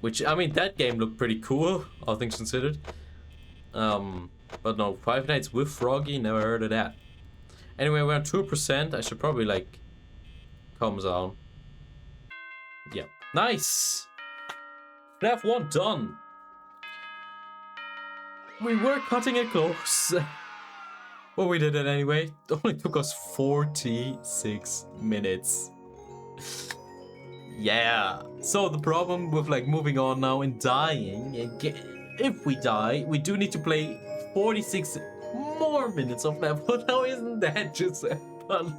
Which, I mean, that game looked pretty cool, all things considered. But no, 5 Nights with Froggy, never heard of that. Anyway, we're on 2%. I should probably, like, calm down. Yeah. Nice! fnaf 1 done! We were cutting it close. But we did it anyway. It only took us 46 minutes. Yeah. So the problem with like moving on now and dying, if we die, we do need to play 46 more minutes of that. But now isn't that just a fun?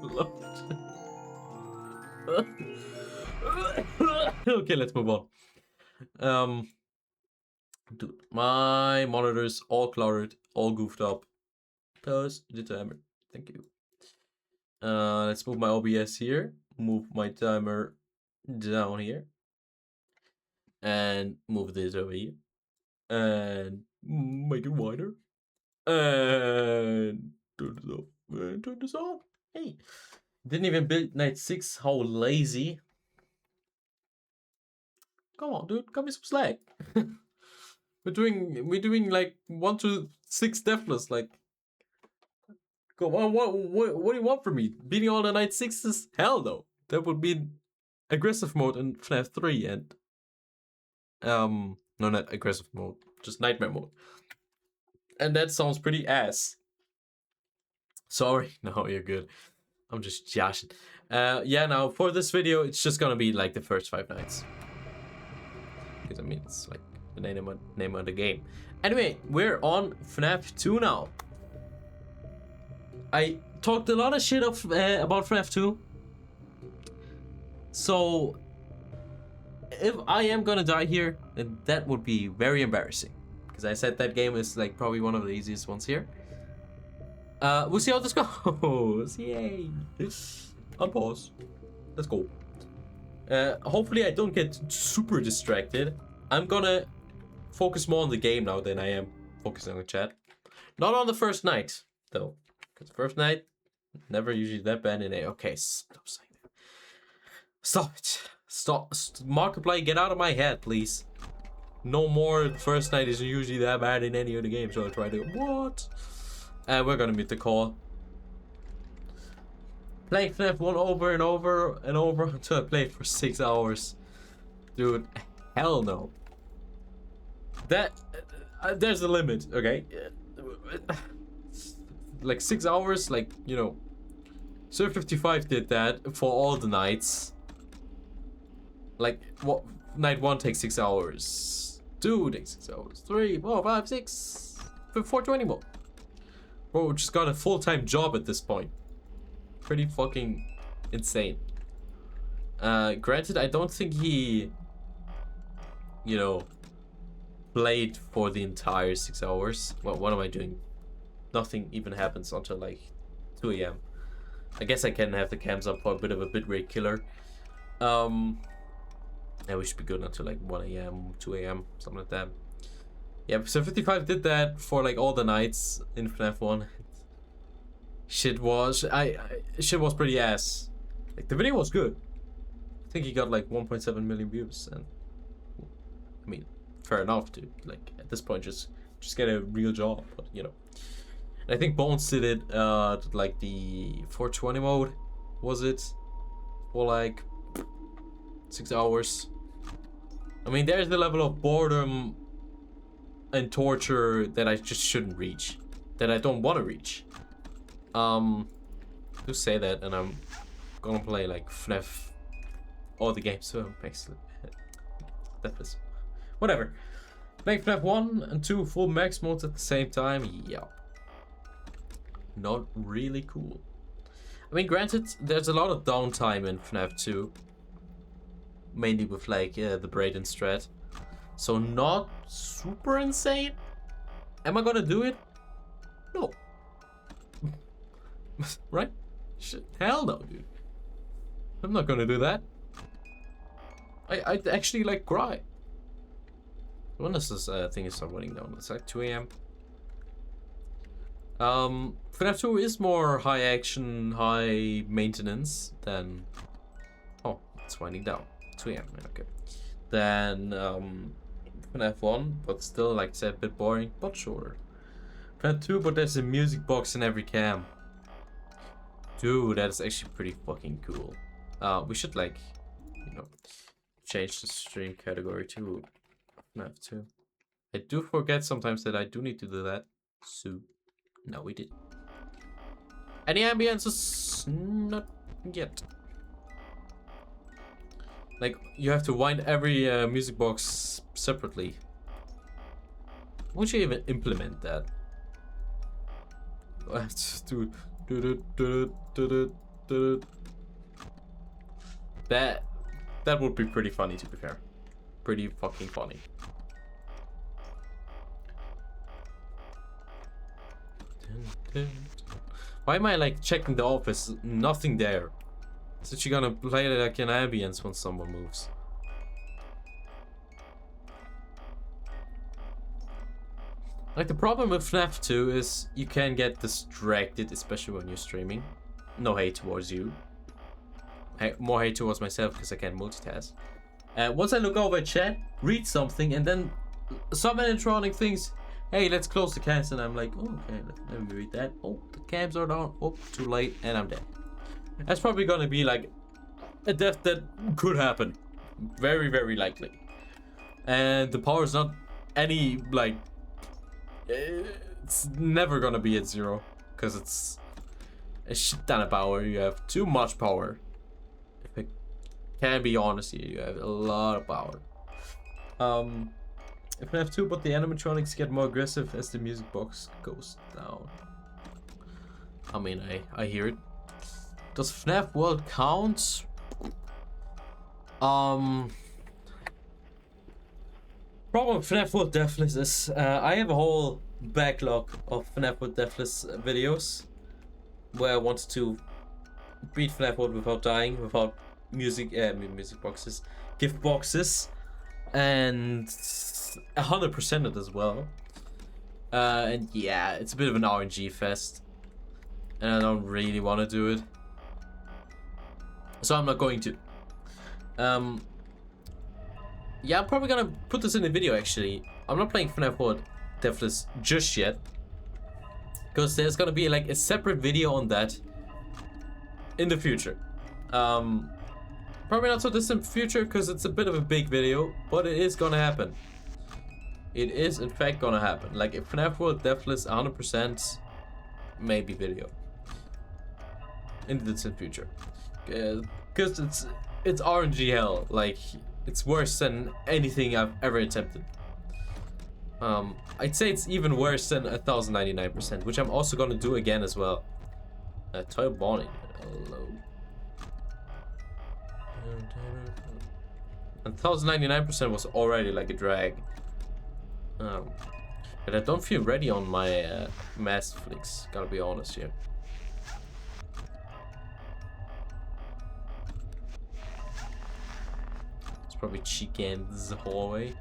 Okay, let's move on. Dude, my monitor's all cluttered, all goofed up. Pause the timer. Thank you. Let's move my OBS here. Move my timer down here. And move this over here. And make it wider. And turn this off. And turn this off. Hey. Didn't even build night 6. How lazy. Come on, dude. Cut me some slack. we're doing like 1 to 6 Deathless. Like, come on, what do you want from me? Beating all the night 6s? Hell no. That would be aggressive mode in FNAF 3 and no, not aggressive mode, just nightmare mode. And that sounds pretty ass. Sorry, no, you're good. I'm just joshing. Yeah, now for this video, it's just gonna be like the first 5 nights. Because I mean, it's like the name of the game. Anyway, we're on FNAF 2 now. I talked a lot of shit about FNAF 2. So, if I am gonna die here, then that would be very embarrassing. Because I said that game is like probably one of the easiest ones here. We'll see how this goes. Yay. On pause. Let's go. Hopefully I don't get super distracted. I'm gonna focus more on the game now than I am focusing on the chat. Not on the first night, though. Because the first night, never usually that bad in A. Okay, stop saying that. Stop it. Stop. Markiplier, get out of my head, please. No more. The first night isn't usually that bad in any of the games, so I try to... What? We're gonna meet the call. Playing FNAF 1 over and over and over until I played for 6 hours. Dude, hell no. That... there's a limit, okay? Like 6 hours, like, you know... Sir 55 did that for all the nights. Like, what? Night 1 takes 6 hours. 2 takes 6 hours. 3, 4, 5, 6... 420 more. Bro, just got a full-time job at this point. Pretty fucking insane. Granted, I don't think he, you know, played for the entire 6 hours. Well, what am I doing? Nothing even happens until like 2 AM. I guess I can have the cams up for a bit of a bitrate killer. And we should be good until like 1 AM, 2 AM, something like that. Yeah, so 55 did that for like all the nights in FNAF 1. Shit was pretty ass. Like the video was good. I think he got like 1.7 million views, and I mean, fair enough, dude. Like at this point, just get a real job, but you know. And I think Bones did it like the 420 mode, was it? For like 6 hours. I mean, there's the level of boredom and torture that I just shouldn't reach, that I don't want to reach. To say that, and I'm gonna play like FNAF, all the games, so basically, Deathless. Whatever. Make FNAF 1 and 2 full max modes at the same time, yeah. Not really cool. I mean, granted, there's a lot of downtime in FNAF 2. Mainly with like the Braden strat. So not super insane. Am I gonna do it? No. Right? Shit. Hell no, dude. I'm not gonna do that. I'd actually like cry. When does this thing start running down? It's like 2 AM. FNAF 2 is more high action, high maintenance than... Oh, it's winding down. 2 AM, okay. Then FNAF 1, but still, like I said, a bit boring, but shorter. FNAF 2, but there's a music box in every cam. Dude, that is actually pretty fucking cool. We should, like, you know, change the stream category to FNAF 2. I do forget sometimes that I do need to do that. So, no, we did. Any ambiences? Not yet. Like, you have to wind every music box separately. Would you even implement that? I have to do... That would be pretty funny, to be fair. Pretty fucking funny. Why am I like checking the office? Nothing there. So she gonna play like an ambience when someone moves. Like the problem with FNAF 2 is you can get distracted, especially when you're streaming. No hate towards you. More hate towards myself because I can't multitask. Once I look over at chat, read something, and then some animatronic things. Hey, let's close the cams, and I'm like, oh, okay, let me read that. Oh, the cams are down. Oh, too late, and I'm dead. That's probably gonna be like a death that could happen. Very, very likely. And the power is not any, like... It's never gonna be at 0. Because it's a shit ton of power. You have too much power. If I can be honest here, you have a lot of power. If FNAF 2, but the animatronics get more aggressive as the music box goes down. I mean, I hear it. Does FNAF World count? Problem with FNAF World Deathless is I have a whole backlog of FNAF World Deathless videos where I wanted to beat FNAF World without dying, without music boxes, gift boxes, and 100% it as well. And yeah, it's a bit of an RNG fest, and I don't really want to do it, so I'm not going to. Yeah, I'm probably gonna put this in the video actually. I'm not playing FNAF World Deathless just yet, because there's gonna be like a separate video on that in the future. Probably not so distant future, because it's a bit of a big video, but it is gonna happen. It is in fact gonna happen. Like if FNAF World Deathless 100% maybe video in the distant future, because it's RNG hell. Like it's worse than anything I've ever attempted. I'd say it's even worse than 1099%, which I'm also gonna do again as well. Toy Bonnie, hello. And 1099% was already like a drag. But I don't feel ready on my mass flicks, gotta be honest here. It's probably chickens the hallway.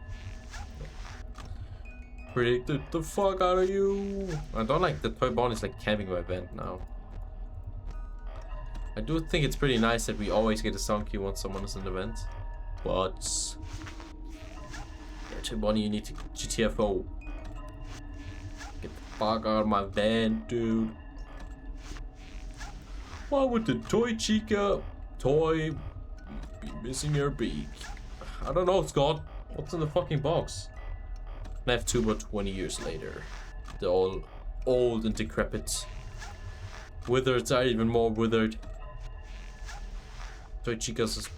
Predicted the fuck out of you. I don't like the Toy Bonnie's like camping my event now. I do think it's pretty nice that we always get a song cue once someone is in the event. But yeah, Toy Bonnie, you need to GTFO. Get the fuck out of my van, dude. Why would the toy toy be missing your beak? I don't know, Scott. What's in the fucking box? FNAF 2 but 20 years later. They're all old and decrepit. Withered are even more withered. Toy Chica's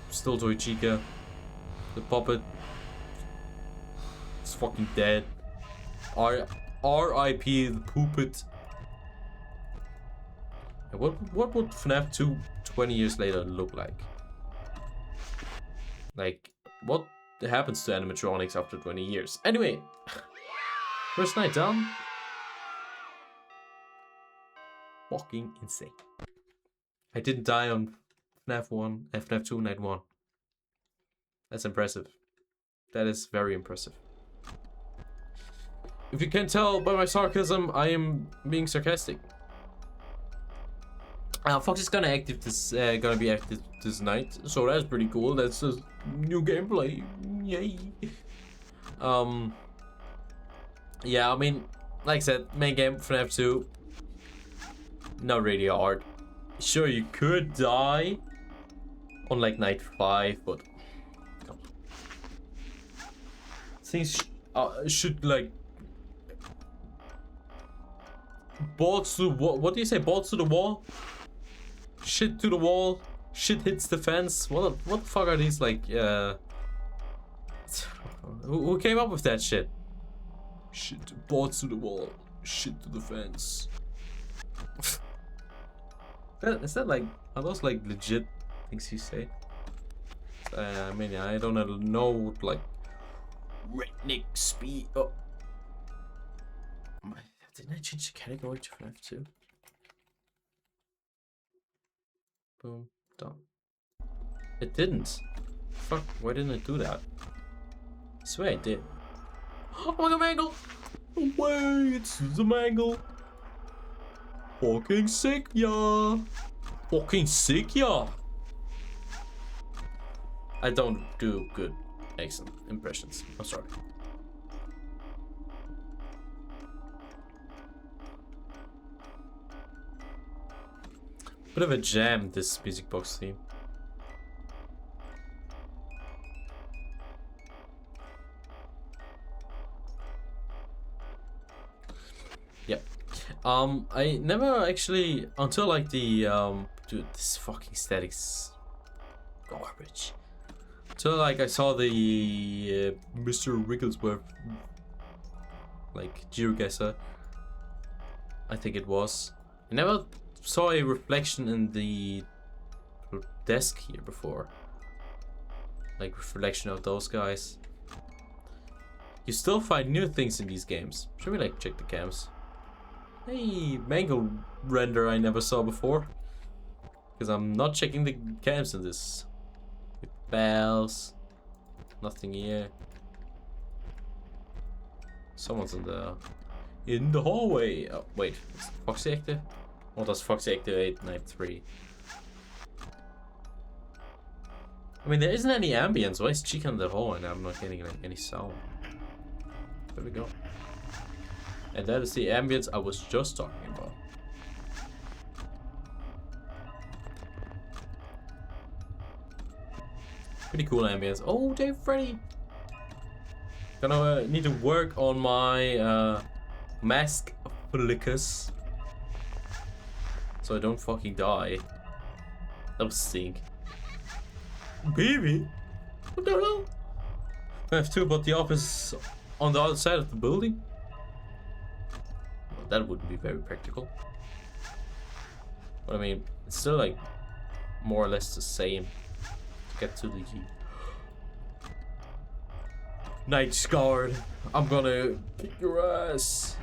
still Toy Chica. The puppet is fucking dead. R.I.P. the puppet. And what would FNAF 2 20 years later look like? Like, what happens to animatronics after 20 years? Anyway, first night down. Fucking insane. I didn't die on FNAF 2 night 1. That's impressive. That is very impressive. If you can tell by my sarcasm, I am being sarcastic. Fox is gonna be active this night, so that's pretty cool. That's a new gameplay. Yay. Yeah, I mean, like I said, main game FNAF 2. Not really hard. Sure, you could die on like night 5, but things should like balls to what do you say? Balls to the wall. Shit to the wall. Shit hits the fence. What the fuck are these like? Who came up with that shit? Shit, balls to the wall. Shit to the fence. Is that like, are those like legit things you say? I mean, I don't know like redneck speed. Oh, didn't I change the category to FNAF 2? Boom, done. It didn't. Fuck, why didn't it do that? I swear it did. Oh my god, Mangle! No way, it's the Mangle! Fucking sick, yeah! Fucking sick, yeah! I don't do good accent impressions. I'm sorry. Bit of a jam, this music box theme. Yep. I never actually, until like the dude, this fucking static's garbage. Until like I saw the Mr. Wigglesworth, like GeoGuessr, I think it was. I never saw a reflection in the desk here before. Like reflection of those guys. You still find new things in these games. Should we like check the cams? Hey, mango render I never saw before. Because I'm not checking the cams in this. Bells. Nothing here. Someone's in the hallway. Oh, wait. Is Foxy active? Or does Foxy activate night 3? I mean, there isn't any ambience. Why is Chica in the hall and I'm not getting like any sound? There we go. And that is the ambience I was just talking about. Pretty cool ambience. Oh, Dave Freddy! Gonna need to work on my mask flickers. So I don't fucking die. That was stink. Baby? What the hell? I have two, but the office on the other side of the building? Well, that wouldn't be very practical. But I mean, it's still like more or less the same to get to the Night Guard. I'm gonna kick your ass.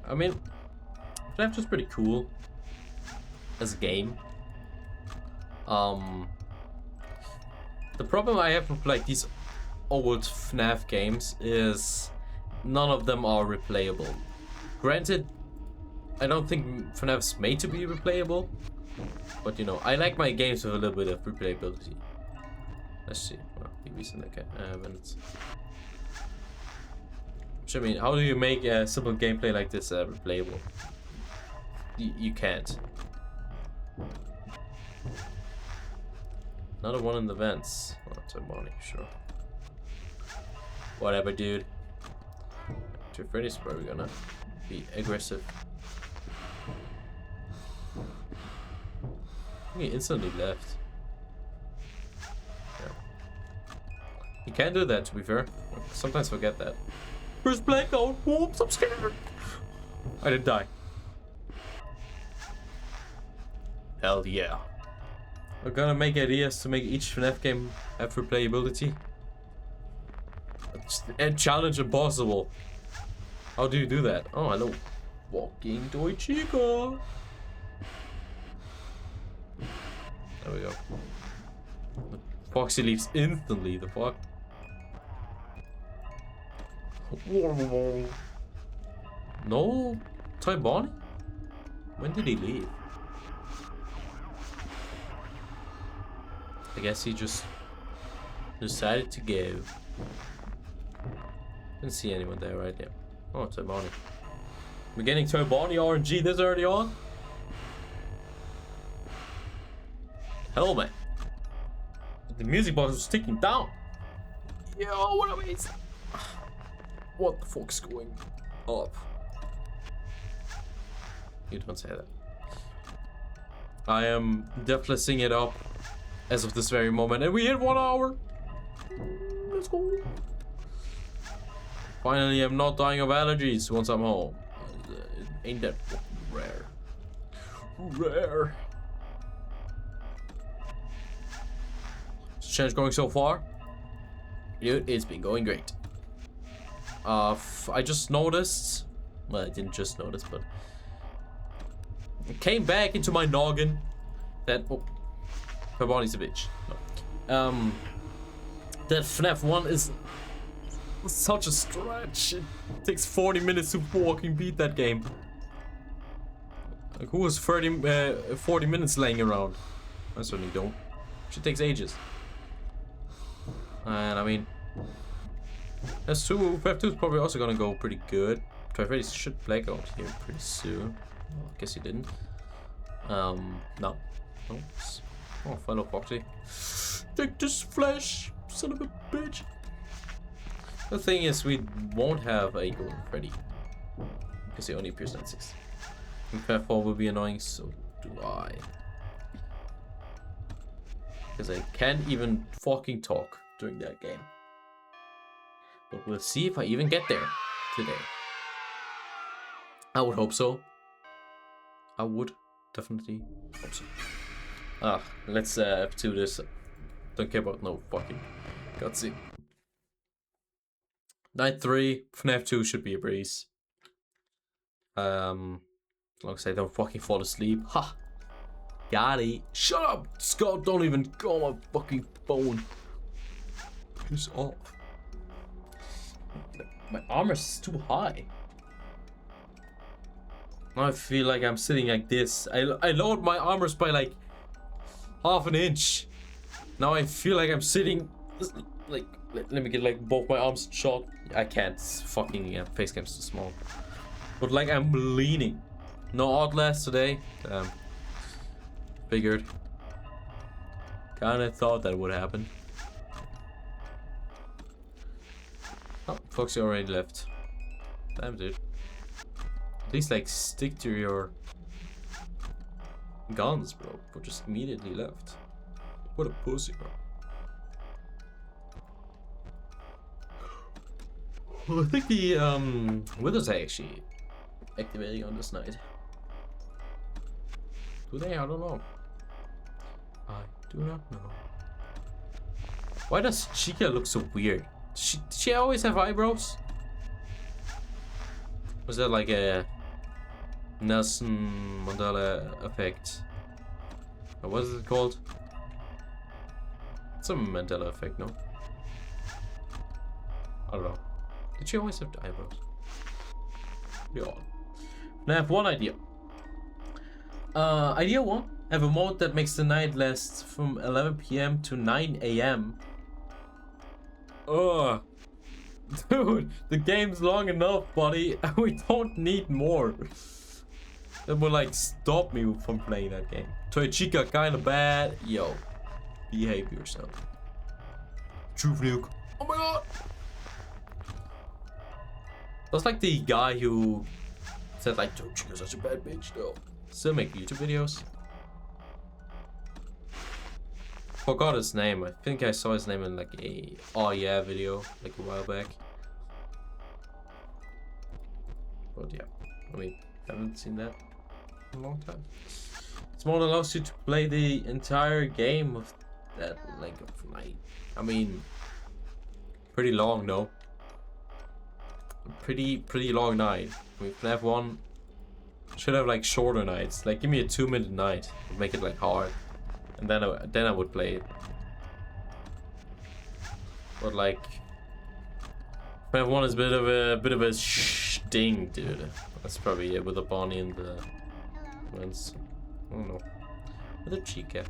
I mean, FNAF is pretty cool as a game. The problem I have with like these old FNAF games is none of them are replayable. Granted, I don't think FNAF's made to be replayable, but you know, I like my games with a little bit of replayability. Let's see. Well, when it's... I mean, how do you make a simple gameplay like this replayable? You can't. Another one in the vents. Oh, it's a morning, sure. Whatever, dude. Two Freddy's probably gonna be aggressive. He instantly left. Yeah. You can do that, to be fair. Sometimes forget that. First blackout. Whoops, I'm scared. I didn't die. Hell yeah. We're gonna make ideas to make each FNAF game have replayability. And challenge impossible. How do you do that? Oh, hello. Walking toy chica. There we go. Foxy leaves instantly. The fuck? No? Toy Bonnie? When did he leave? I guess he just decided to go. Didn't see anyone there, right? Yeah. Oh, Toy Bonnie. We're getting Toy Bonnie RNG this early on? Hell, man. The music box was ticking down. Yo, what a waste. What the fuck's going up? You don't say that. I am Deathlessing it up as of this very moment, and we hit 1 hour. Let's go. Finally, I'm not dying of allergies once I'm home. Ain't that rare? Rare. Is the challenge going so far? Dude, it's been going great. I just noticed. Well, I didn't just notice, but it came back into my noggin that her body's a bitch. No. That FNAF 1 is such a stretch. It takes 40 minutes to fucking beat that game. Like, who was 40 minutes laying around? I certainly don't. She takes ages. And I mean, FNAF 2 is probably also gonna go pretty good. Freddy should black out here pretty soon. Well, I guess he didn't. No. Oops. Oh, fellow Foxy. Take this flesh, son of a bitch. The thing is, we won't have a Golden Freddy because he only appears 96. And FNAF 4 will be annoying, so do I. Because I can't even fucking talk during that game. But we'll see if I even get there today. I would hope so. I would definitely hope so. Let's F2 this. Don't care about no fucking gutsy. Night 3, FNAF 2 should be a breeze. As long as I don't fucking fall asleep. Ha! Got it. Shut up, Scott! Don't even go on my fucking phone. Piss off. My armor is too high. Now I feel like I'm sitting like this. I lowered my armors by like half an inch. Now I feel like I'm sitting like. Let me get like both my arms shot. I can't. Fucking face cam's too small. But like I'm leaning. No Outlast today. Figured. Kinda thought that would happen. Oh, Foxy already left. Damn, dude. At least like stick to your guns, bro. But just immediately left. What a pussy, bro. Well, I think the windows are actually activating on this night. Do they? I don't know. I do not know. Why does Chica look so weird? Did she always have eyebrows? Was that like a Nelson Mandela effect? Or what is it called? It's a Mandela effect, no? I don't know. Did she always have the eyebrows? Yeah. Now I have one idea. Idea 1. Have a mode that makes the night last from 11 PM to 9 AM. Ugh. Dude, the game's long enough, buddy. We don't need more. That would like stop me from playing that game. Toy Chica kinda bad. Yo. Behave yourself. Truth nuke. Oh my god. That's like the guy who said like, "Toy Chica's such a bad bitch," though. Still make YouTube videos. Forgot his name. I think I saw his name in like a "oh yeah" video like a while back. But yeah, I mean, haven't seen that in a long time. This mode allows you to play the entire game of that length of night. I mean, pretty long, no? Pretty long night. I mean, FNAF 1 should have like shorter nights. Like, give me a 2-minute night, make it like hard, and then I would play it. But like, FNAF 1 is a bit of a sting, dude. That's probably it with the Bonnie and the ones. I don't know. With the Chica.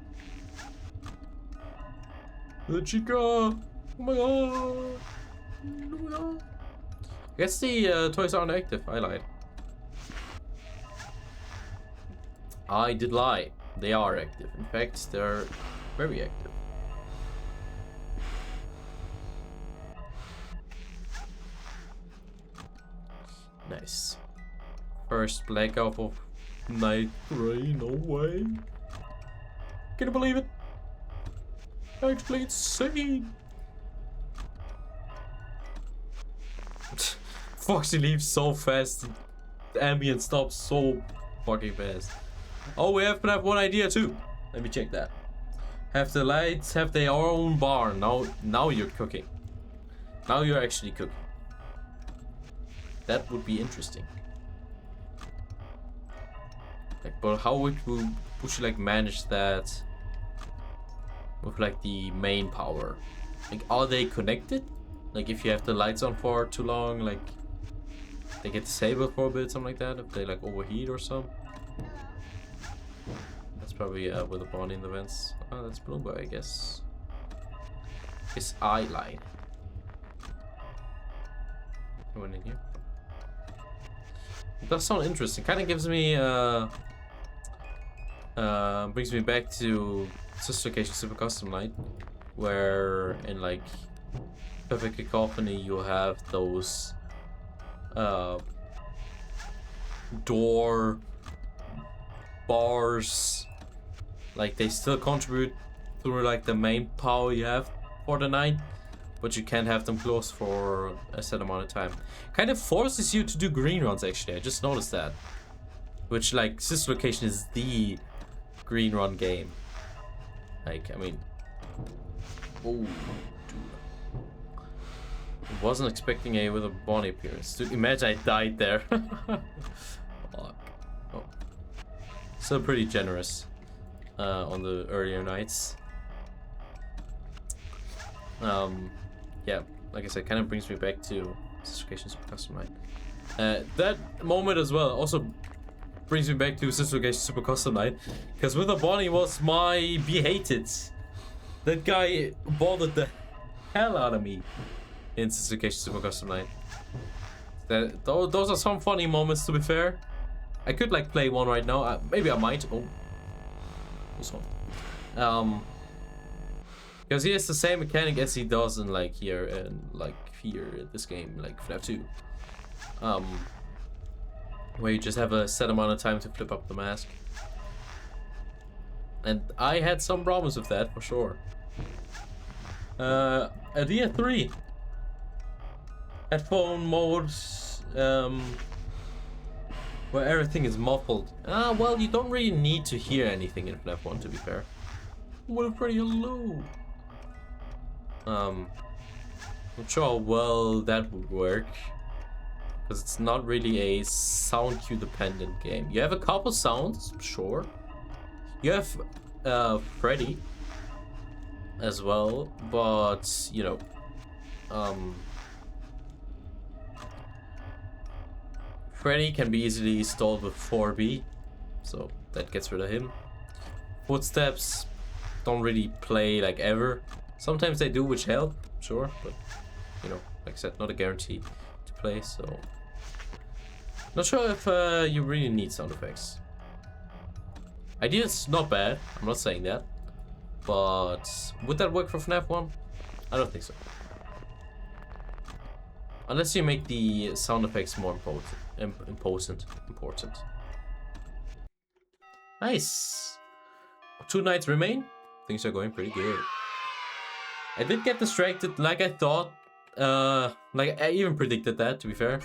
The Chica! Oh my god! Oh my god! I guess the toys aren't active. I lied. I did lie. They are active. In fact, they're very active. Nice. First blackout of night 3. No way. Can you believe it? Actually, it's insane. Foxy leaves so fast. The ambient stops so fucking fast. Oh, we have one idea too. Let me check that. Have the lights have their own bar. Now you're cooking. Now you're actually cooking. That would be interesting. Like, but how would you like manage that with like the main power? Like, are they connected? Like, if you have the lights on for too long, like they get disabled for a bit, something like that. If they like overheat or something. That's probably with the Bonnie in the vents. Oh, that's Bloomberg, I guess. Guess I lied. I went in here. It does sound interesting. Kind of gives me brings me back to Sister Location Super Custom Night, where in like Perfect Cacophony, you have those door bars, like they still contribute through like the main power you have for the night, but you can't have them closed for a set amount of time. Kind of forces you to do green runs, actually. I just noticed that. Which, like, Sister Location is the green run game. Like, I mean... Oh, dude. I wasn't expecting a with a Bonnie appearance. Dude, imagine I died there. Fuck. Oh. Still pretty generous on the earlier nights. Yeah, like I said, kind of brings me back to Sister Location Super Custom Night. That moment as well also brings me back to Sister Location Super Custom Night, because Wither Bonnie was my be-hated. That guy bothered the hell out of me in Sister Location Super Custom Night. Those are some funny moments, to be fair. I could like play one right now. Maybe I might. Oh, this one. Because he has the same mechanic as he does in like here and like here in this game, like FNAF 2. Where you just have a set amount of time to flip up the mask. And I had some problems with that for sure. Idea 3. Headphone mode, where everything is muffled. Well, you don't really need to hear anything in FNAF 1, to be fair. What pretty low. Not sure how well that would work, because it's not really a sound cue dependent game. You have a couple sounds, sure. You have Freddy as well, but you know, Freddy can be easily stalled with 4B, so that gets rid of him. Footsteps don't really play like ever. Sometimes they do, which help, sure, but you know, like I said, not a guarantee to play, so not sure if you really need sound effects. Idea's not bad, I'm not saying that, but would that work for FNAF 1? I don't think so. Unless you make the sound effects more important. Nice. 2 nights remain. Things are going pretty good. I did get distracted like I thought. Like I even predicted that, to be fair.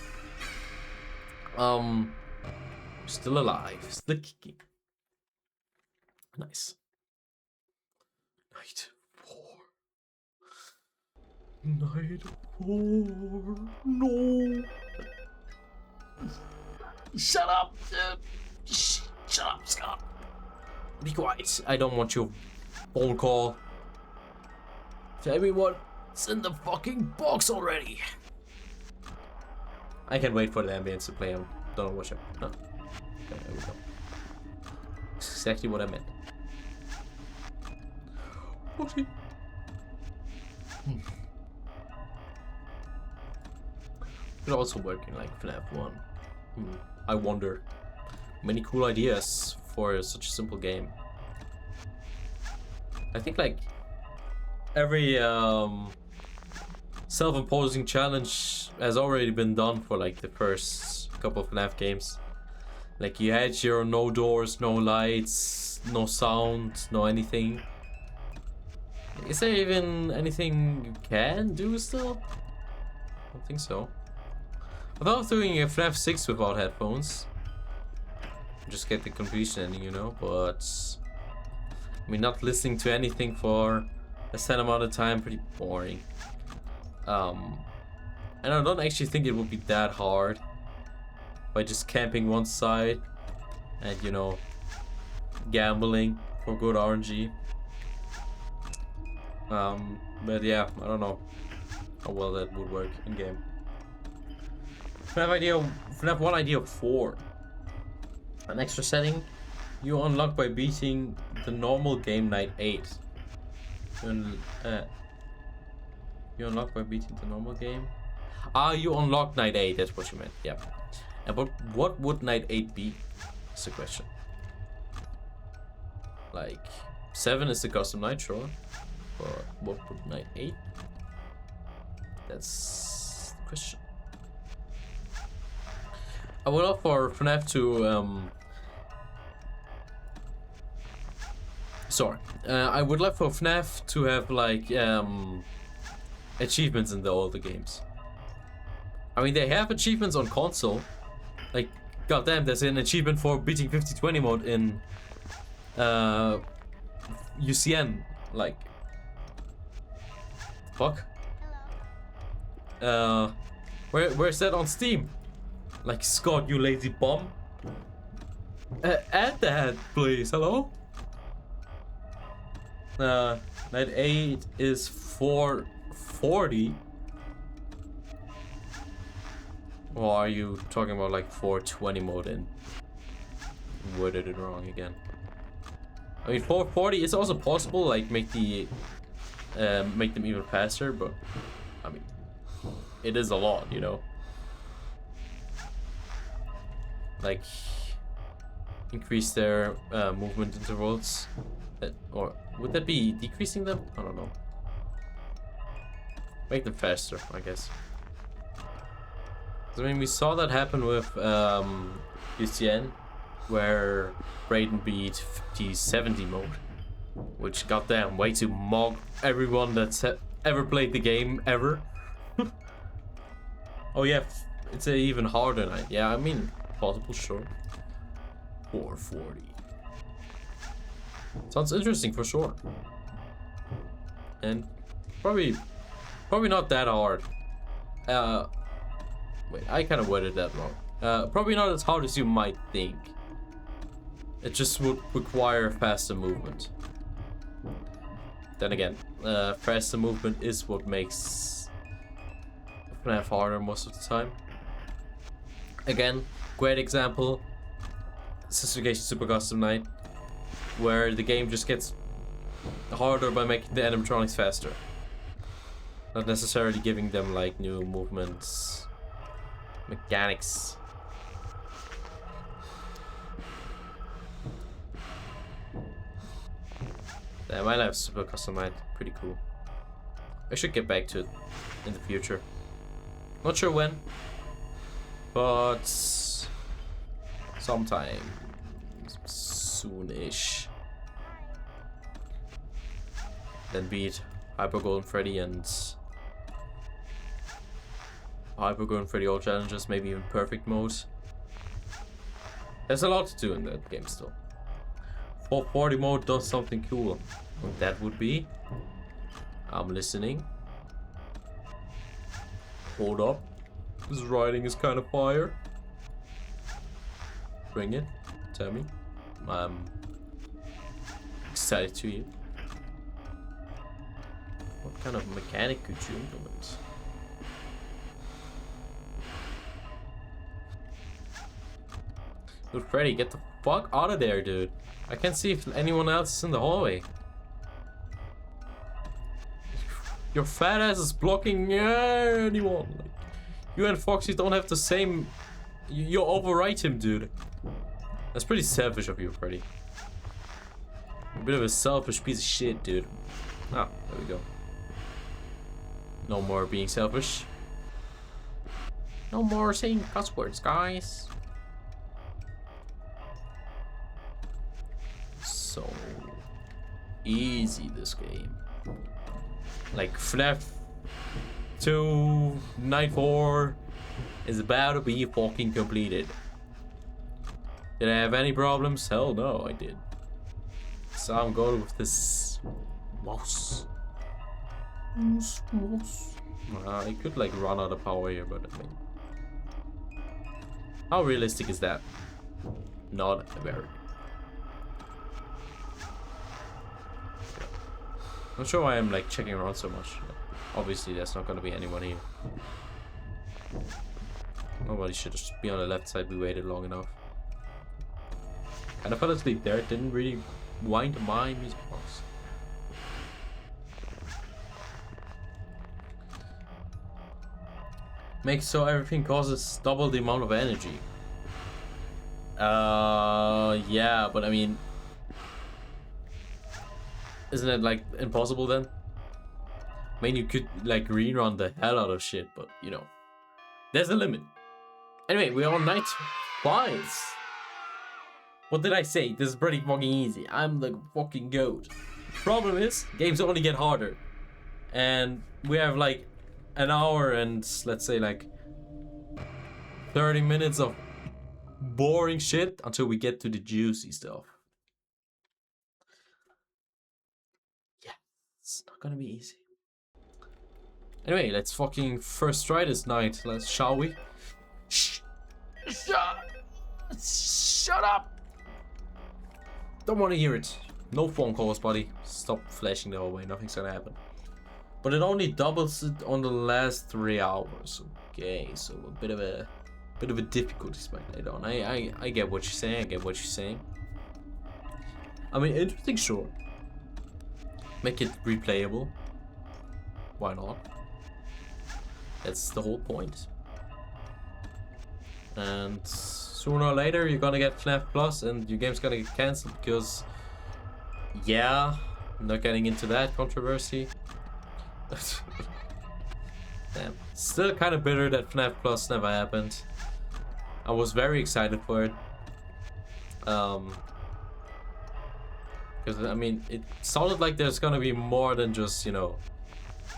Still alive, still kicking. Nice. Night 4. Night 4. No. Shut up. Shut up, Scott. Be quiet. I don't want your phone call. Tell me what's in the fucking box already. I can't wait for the ambience to play. I don't know what show. No. Okay, there we go. Exactly what I meant. What? Could also work in like FNAF 1. I wonder. Many cool ideas for such a simple game. I think like every self-imposing challenge has already been done for like the first couple of FNAF games. Like you had your no doors, no lights, no sound, no anything. Is there even anything you can do still? I don't think so. I thought of doing a FNAF 6 without headphones. Just get the completion ending, you know, but I mean, not listening to anything for a set amount of time, pretty boring. And I don't actually think it would be that hard by just camping one side and, you know, gambling for good RNG. But yeah, I don't know how well that would work in game. FNAF 1 idea 4. An extra setting you unlock by beating the normal game night 8. You unlock by beating the normal game? You unlock night 8, that's what you meant, yeah. But what would night 8 be? That's the question. Like, 7 is the custom night, sure. But what would night 8 That's the question. I would love for FNAF to I would love for FNAF to have like achievements in the older games. I mean, they have achievements on console. Like, goddamn, there's an achievement for beating 50-20 mode in UCN. Like, fuck. Where's that on Steam? Like, Scott, you lazy bum. Add that, please. Hello? Night 8 is 440. Or are you talking about like 420 mode in? Worded it wrong again. I mean, 440 is also possible, like make them even faster, but I mean, it is a lot, you know. Like increase their movement intervals, or would that be decreasing them? I don't know. Make them faster, I guess. I mean, we saw that happen with UCN, where Brayden beat 50-70 mode, which goddamn way to mog everyone that's ever played the game ever. Oh yeah, it's an even harder night. Yeah, I mean, possible, sure. 440. Sounds interesting for sure. And probably not that hard. Wait, I kind of worded that wrong. Probably not as hard as you might think. It just would require faster movement. Then again, faster movement is what makes FNAF harder most of the time. Again, great example. Sistergation Super Custom Night, where the game just gets harder by making the animatronics faster. Not necessarily giving them like new movements, mechanics. Yeah, my life's Super Custom Night, pretty cool. I should get back to it in the future. Not sure when, but sometime soon-ish. Then beat Hyper Golden Freddy and Hyper Golden Freddy all challenges, maybe even perfect mode. There's a lot to do in that game still. 440 mode does something cool. What that would be? I'm listening. Hold up. This writing is kind of fire. Bring it. Tell me. I'm excited to hear. What kind of mechanic could you implement? Dude, Freddy, get the fuck out of there, dude. I can't see if anyone else is in the hallway. Your fat ass is blocking anyone. Like, you and Foxy don't have the same. You overwrite him, dude. That's pretty selfish of you, Freddy. A bit of a selfish piece of shit, dude. Ah, there we go. No more being selfish. No more saying cuss words, guys. So easy, this game. Like FNAF 2 Night 4 is about to be fucking completed. Did I have any problems? Hell no, I did. So I'm going with this mouse. I could like run out of power here, but I mean, how realistic is that? Not very. Not sure why I'm like checking around so much. Obviously, there's not gonna be anyone here. Nobody should just be on the left side. We waited long enough. Kind of fell asleep there. It didn't really wind my music box. Makes so everything causes double the amount of energy. Yeah, but I mean, isn't it like impossible then? I mean, you could like rerun the hell out of shit, but you know, there's a limit. Anyway, we're on night 5. What did I say? This is pretty fucking easy. I'm the fucking goat. Problem is, games only get harder. And we have like an hour and let's say like 30 minutes of boring shit until we get to the juicy stuff. Yeah, it's not gonna be easy. Anyway, let's fucking first try this night. Shall we? Shut up! Don't want to hear it. No phone calls, buddy. Stop flashing the whole way. Nothing's gonna happen. But it only doubles it on the last 3 hours. Okay, so a bit of a difficulty spike later on. I get what you're saying. I get what you're saying. I mean, interesting, sure. Make it replayable. Why not? That's the whole point. And sooner or later, you're gonna get FNAF Plus, and your game's gonna get cancelled because, yeah, I'm not getting into that controversy. Damn. Still kind of bitter that FNAF Plus never happened. I was very excited for it. Because, I mean, it sounded like there's gonna be more than just, you know,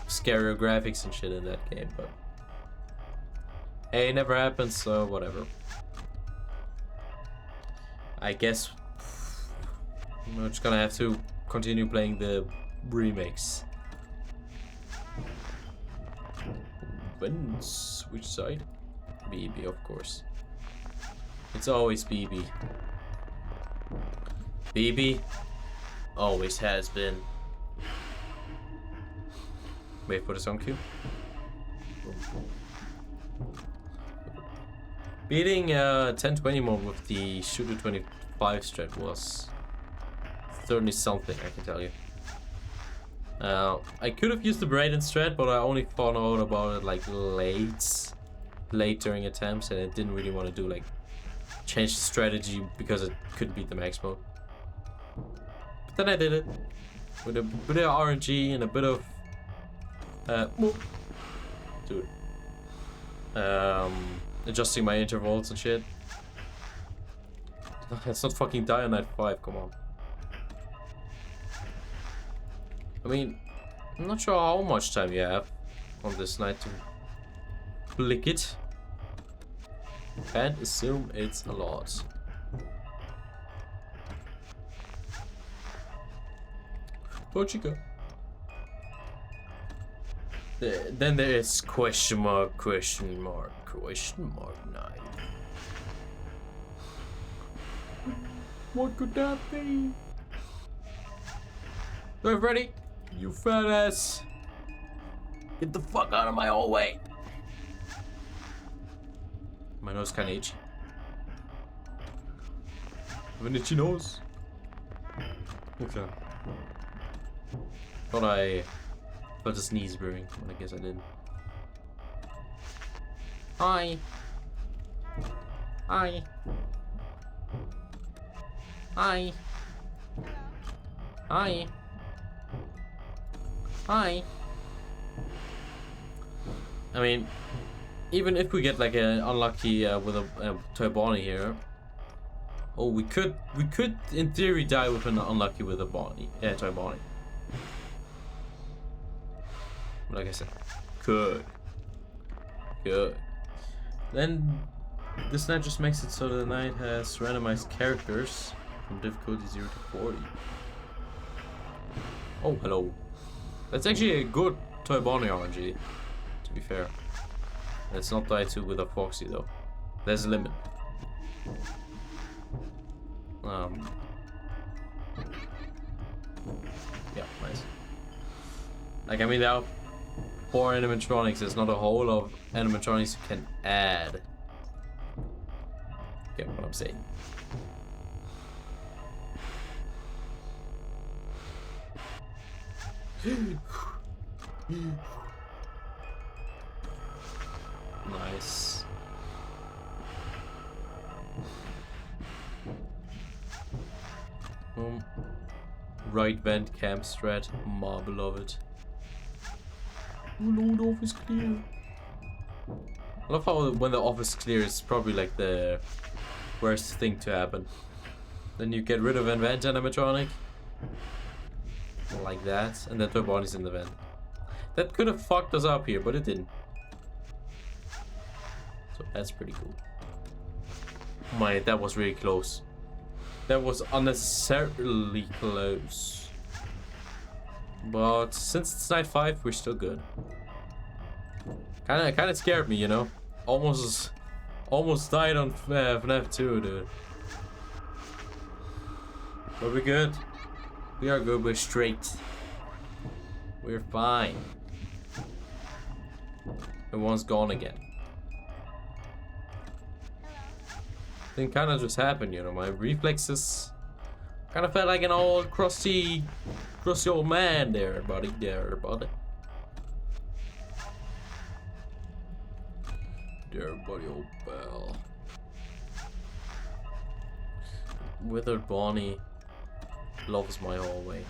scarier graphics and shit in that game, but hey, it never happened, so whatever. I guess I'm just gonna have to continue playing the remakes. Wins? Which side? BB, of course. It's always BB. BB always has been. Wait for the song cue. Beating 1020 mode with the Shooter 25 strat was certainly something, I can tell you. I could have used the Braden strat, but I only found out about it like late during attempts, and I didn't really want to do like change the strategy because it couldn't beat the max mode. But then I did it with a bit of RNG and a bit of dude. Adjusting my intervals and shit. Let's not fucking die on night 5, come on. I mean, I'm not sure how much time you have on this night to flick it. Can't assume it's a lot. Portugal. Then there is question mark 9. What could that be? We're ready, you fat ass. Get the fuck out of my hallway. My nose kinda itchy. I have an itchy nose. Okay. Thought I felt a sneeze brewing, but I guess I didn't. Hi. Hi. Hi. Hi. Hi. I mean, even if we get like an unlucky with a toy Bonnie here, oh, we could in theory die with an unlucky with a Bonnie, toy Bonnie. Like I said, good. Then this night just makes it so the night has randomized characters from difficulty 0 to 40. Oh, hello. That's actually a good toy Bonnie RNG, to be fair. Let's not die to with a Foxy though. There's a limit. Yeah, nice. Like, I mean, there are 4 animatronics. There's not a whole lot of animatronics you can add. Get what I'm saying? Nice. Right vent camp strat, my beloved. Oh no, the office clear. I love how when the office clears, it's probably like the worst thing to happen. Then you get rid of an vent animatronic. Like that. And then the body's in the vent. That could have fucked us up here, but it didn't. So that's pretty cool. My, that was really close. That was unnecessarily close. But since it's night 5, we're still good. Kinda scared me, you know. Almost died on FNAF 2, dude. But we're good. We are good. We're straight. We're fine. And one's gone again. Thing kind of just happened, you know. My reflexes kind of felt like an old crusty old man there, buddy. There, buddy. There, buddy, old pal. Withered Bonnie loves my hallway.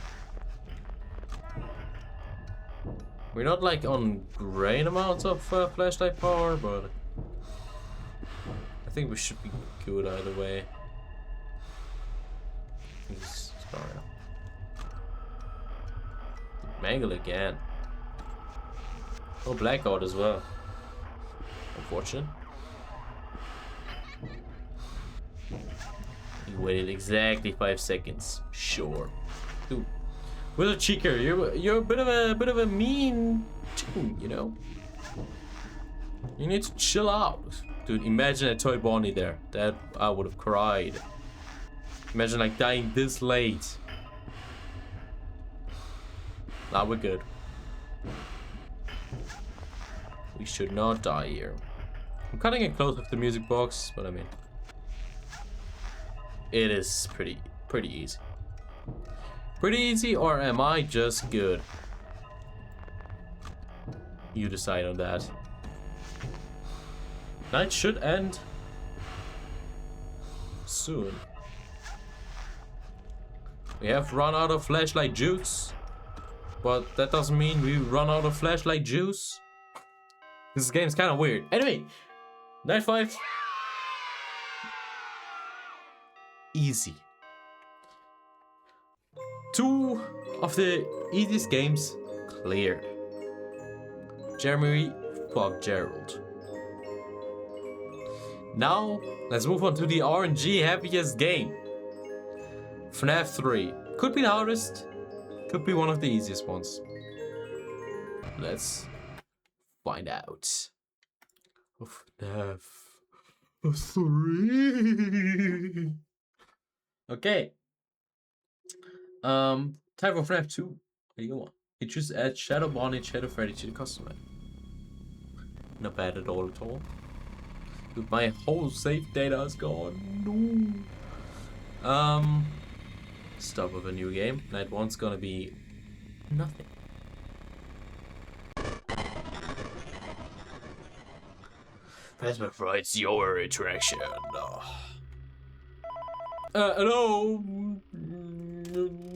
We're not like on great amounts of flashlight power, but I think we should be good either way. He's sorry. Mangle again. Oh, blackout as well. Unfortunate. He waited exactly 5 seconds. Sure. Dude. With a cheeker, you're a bit of a mean chicken, you know? You need to chill out. Dude, imagine a toy Bonnie there. That I would have cried. Imagine like dying this late. Nah, we're good. We should not die here. I'm cutting it close with the music box, but I mean, it is pretty easy. Pretty easy, or am I just good? You decide on that. Night should end soon. We have run out of flashlight juice, but that doesn't mean we run out of flashlight juice. This game's kind of weird. Anyway, night 5. Easy. 2 of the easiest games cleared. Jeremy fuck Gerald. Now, let's move on to the RNG heaviest game. FNAF 3. Could be the hardest, could be one of the easiest ones. Let's find out. FNAF 3. Okay. Time for FNAF 2. What do you want? You just add Shadow Bonnie and Shadow Freddy to the customer. Not bad at all. Dude, my whole save data is gone. No. Start with a new game. Night 1's gonna be nothing. Passport, it's your interaction. Hello.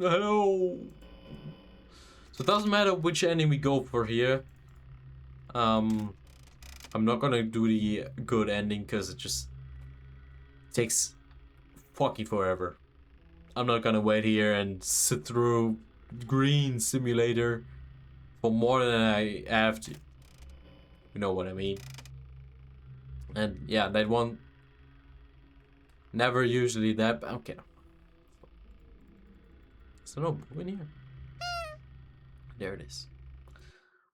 Hello. So it doesn't matter which ending we go for here. I'm not gonna do the good ending because it just takes fucking forever. I'm not gonna wait here and sit through Green Simulator for more than I have to. You know what I mean? And yeah, that one never usually that. Okay. So no boo in here. There it is.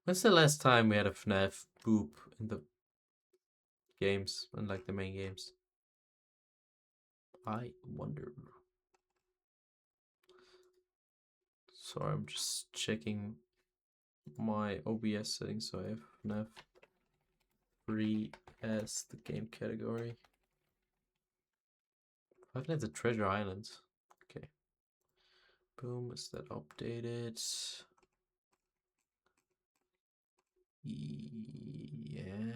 When's the last time we had a FNAF boop in the games, unlike the main games? I wonder. Sorry, I'm just checking my OBS settings so I have FNAF 3 as the game category. Five Nights at Treasure Island. Okay. Boom, is that updated? Yeah.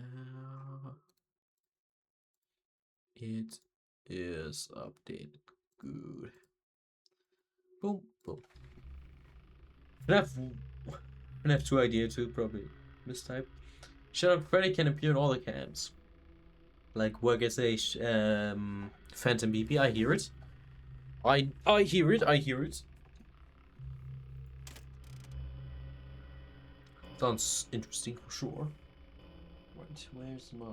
It is updated. Good. Boom, boom. FNAF 2 idea too, probably. mistype. Shadow Freddy can appear in all the cams. Like Workers Age, Phantom BP. I hear it. I hear it. I hear it. Sounds interesting for sure. Right, where's my...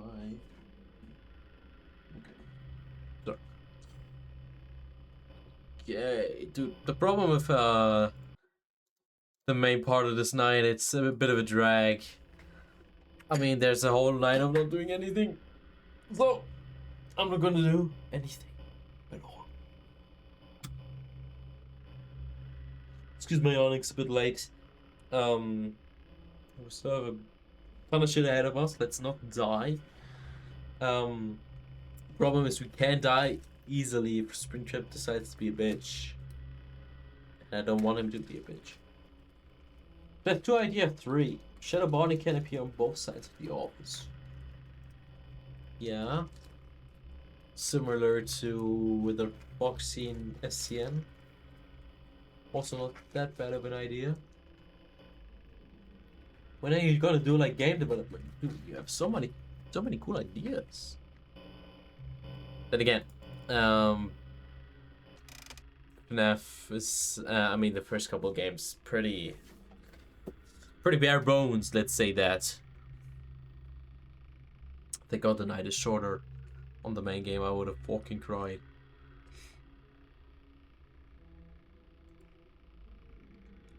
Okay. So. Okay, dude, the problem with the main part of this night, it's a bit of a drag. I mean, there's a whole night of not doing anything. So, I'm not gonna do anything at all. Excuse my yawning, it's a bit late. We still have a ton of shit ahead of us. Let's not die. Problem is we can't die easily if Springtrap decides to be a bitch. And I don't want him to be a bitch. Step 2, idea 3. Shadow Bonnie can appear on both sides of the office. Yeah. Similar to with the Foxy in SCN. Also not that bad of an idea. When are you gonna do like game development? Dude, you have so many cool ideas. Then again, fnaf is, I mean, the first couple of games pretty bare bones, let's say that. Thank God the night is shorter on the main game. I would have fucking cried.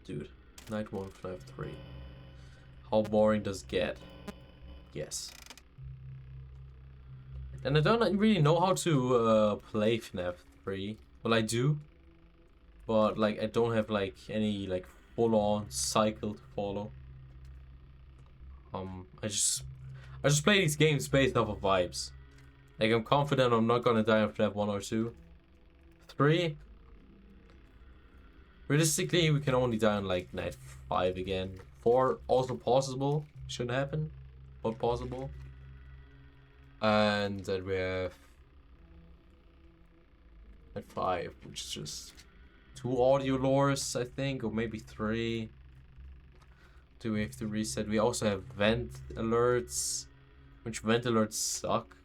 Dude, night 1, FNAF 3. How boring does it get? Yes. And I don't really know how to play FNAF 3. Well, I do. But, like, I don't have, like, any, like, full-on cycle to follow. I just play these games based off of vibes. Like, I'm confident I'm not gonna die on FNAF 1 or 2. 3? Realistically, we can only die on, like, night 5 again. 4, also possible. Shouldn't happen, but possible. And then we have night 5, which is just 2 audio lures, I think, or maybe 3. Do we have to reset? We also have vent alerts, which vent alerts suck.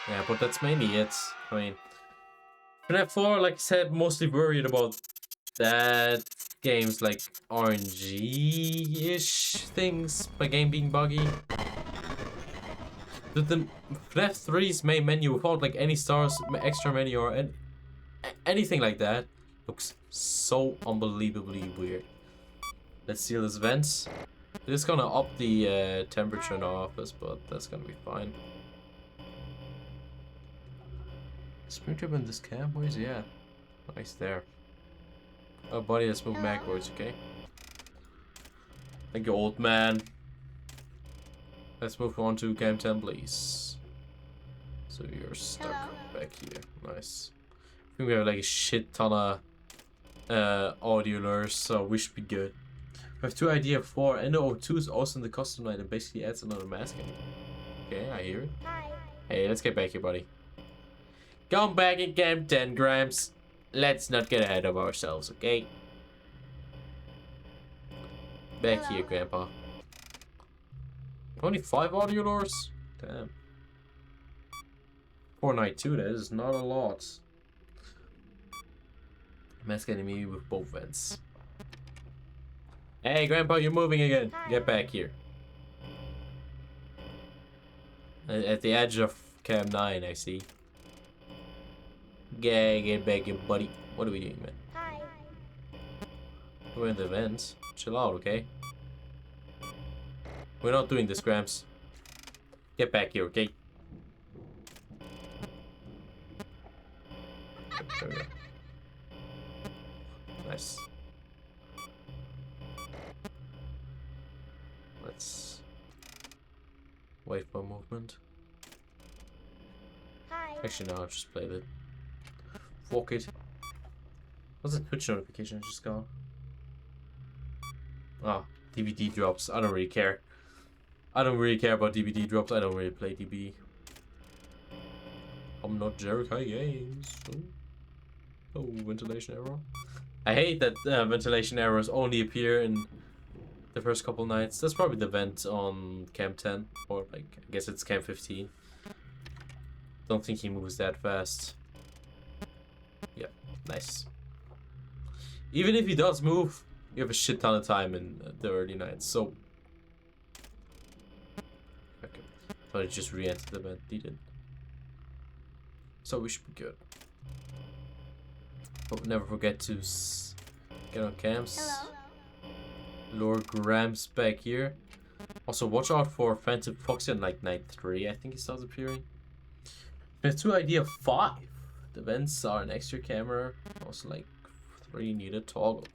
Yeah, but that's mainly it. I mean, FNAF 4, like I said, mostly worried about that games like RNG-ish things, my game being buggy. The FNAF 3's main menu without like any stars, extra menu, or anything like that looks so unbelievably weird. Let's seal this vents. It is gonna up the temperature in our office, but that's gonna be fine. Springtrap in this cab? Where is he at? Nice there. Oh, buddy, let's move backwards, okay? Thank you, old man. Let's move on to cam 10, please. So you're stuck back here. Nice. I think we have like a shit ton of audio lures, so we should be good. We have 2 idea 4. And the O2 is also in the custom night and basically adds another mask in. Okay, I hear it. Hi. Hey, let's get back here, buddy. Come back in cam 10, Grams. Let's not get ahead of ourselves, okay? Back here, Grandpa. Only 5 audio lures? Damn. For night 2, that is not a lot. Mask enemy with both vents. Hey, Grandpa, you're moving again. Get back here. At the edge of cam 9, I see. Get back here, buddy. What are we doing, man? Hi. We're in the vents. Chill out, okay? We're not doing this, Gramps. Get back here, okay? There we go. Nice. Let's wait for movement. Hi. Actually, no, I've just played it. Fuck it. What's the Twitch notification just gone? Oh, DVD drops. I don't really care. I don't really care about DVD drops. I don't really play DVD. I'm not Jericho Games. Oh, ventilation error. I hate that ventilation errors only appear in the first couple nights. That's probably the vent on Cam 10, or like, I guess it's Cam 15. Don't think he moves that fast. Yep, nice. Even if he does move, you have a shit ton of time in the early nights, so... Okay, thought it just re-entered the vent, he did. So we should be good. But never forget to get on cams. Hello. Lure Grams back here. Also, watch out for Phantom Foxy on like night 3. I think he starts appearing. There's 2 idea 5. The vents are an extra camera. Also, like 3 need a toggle.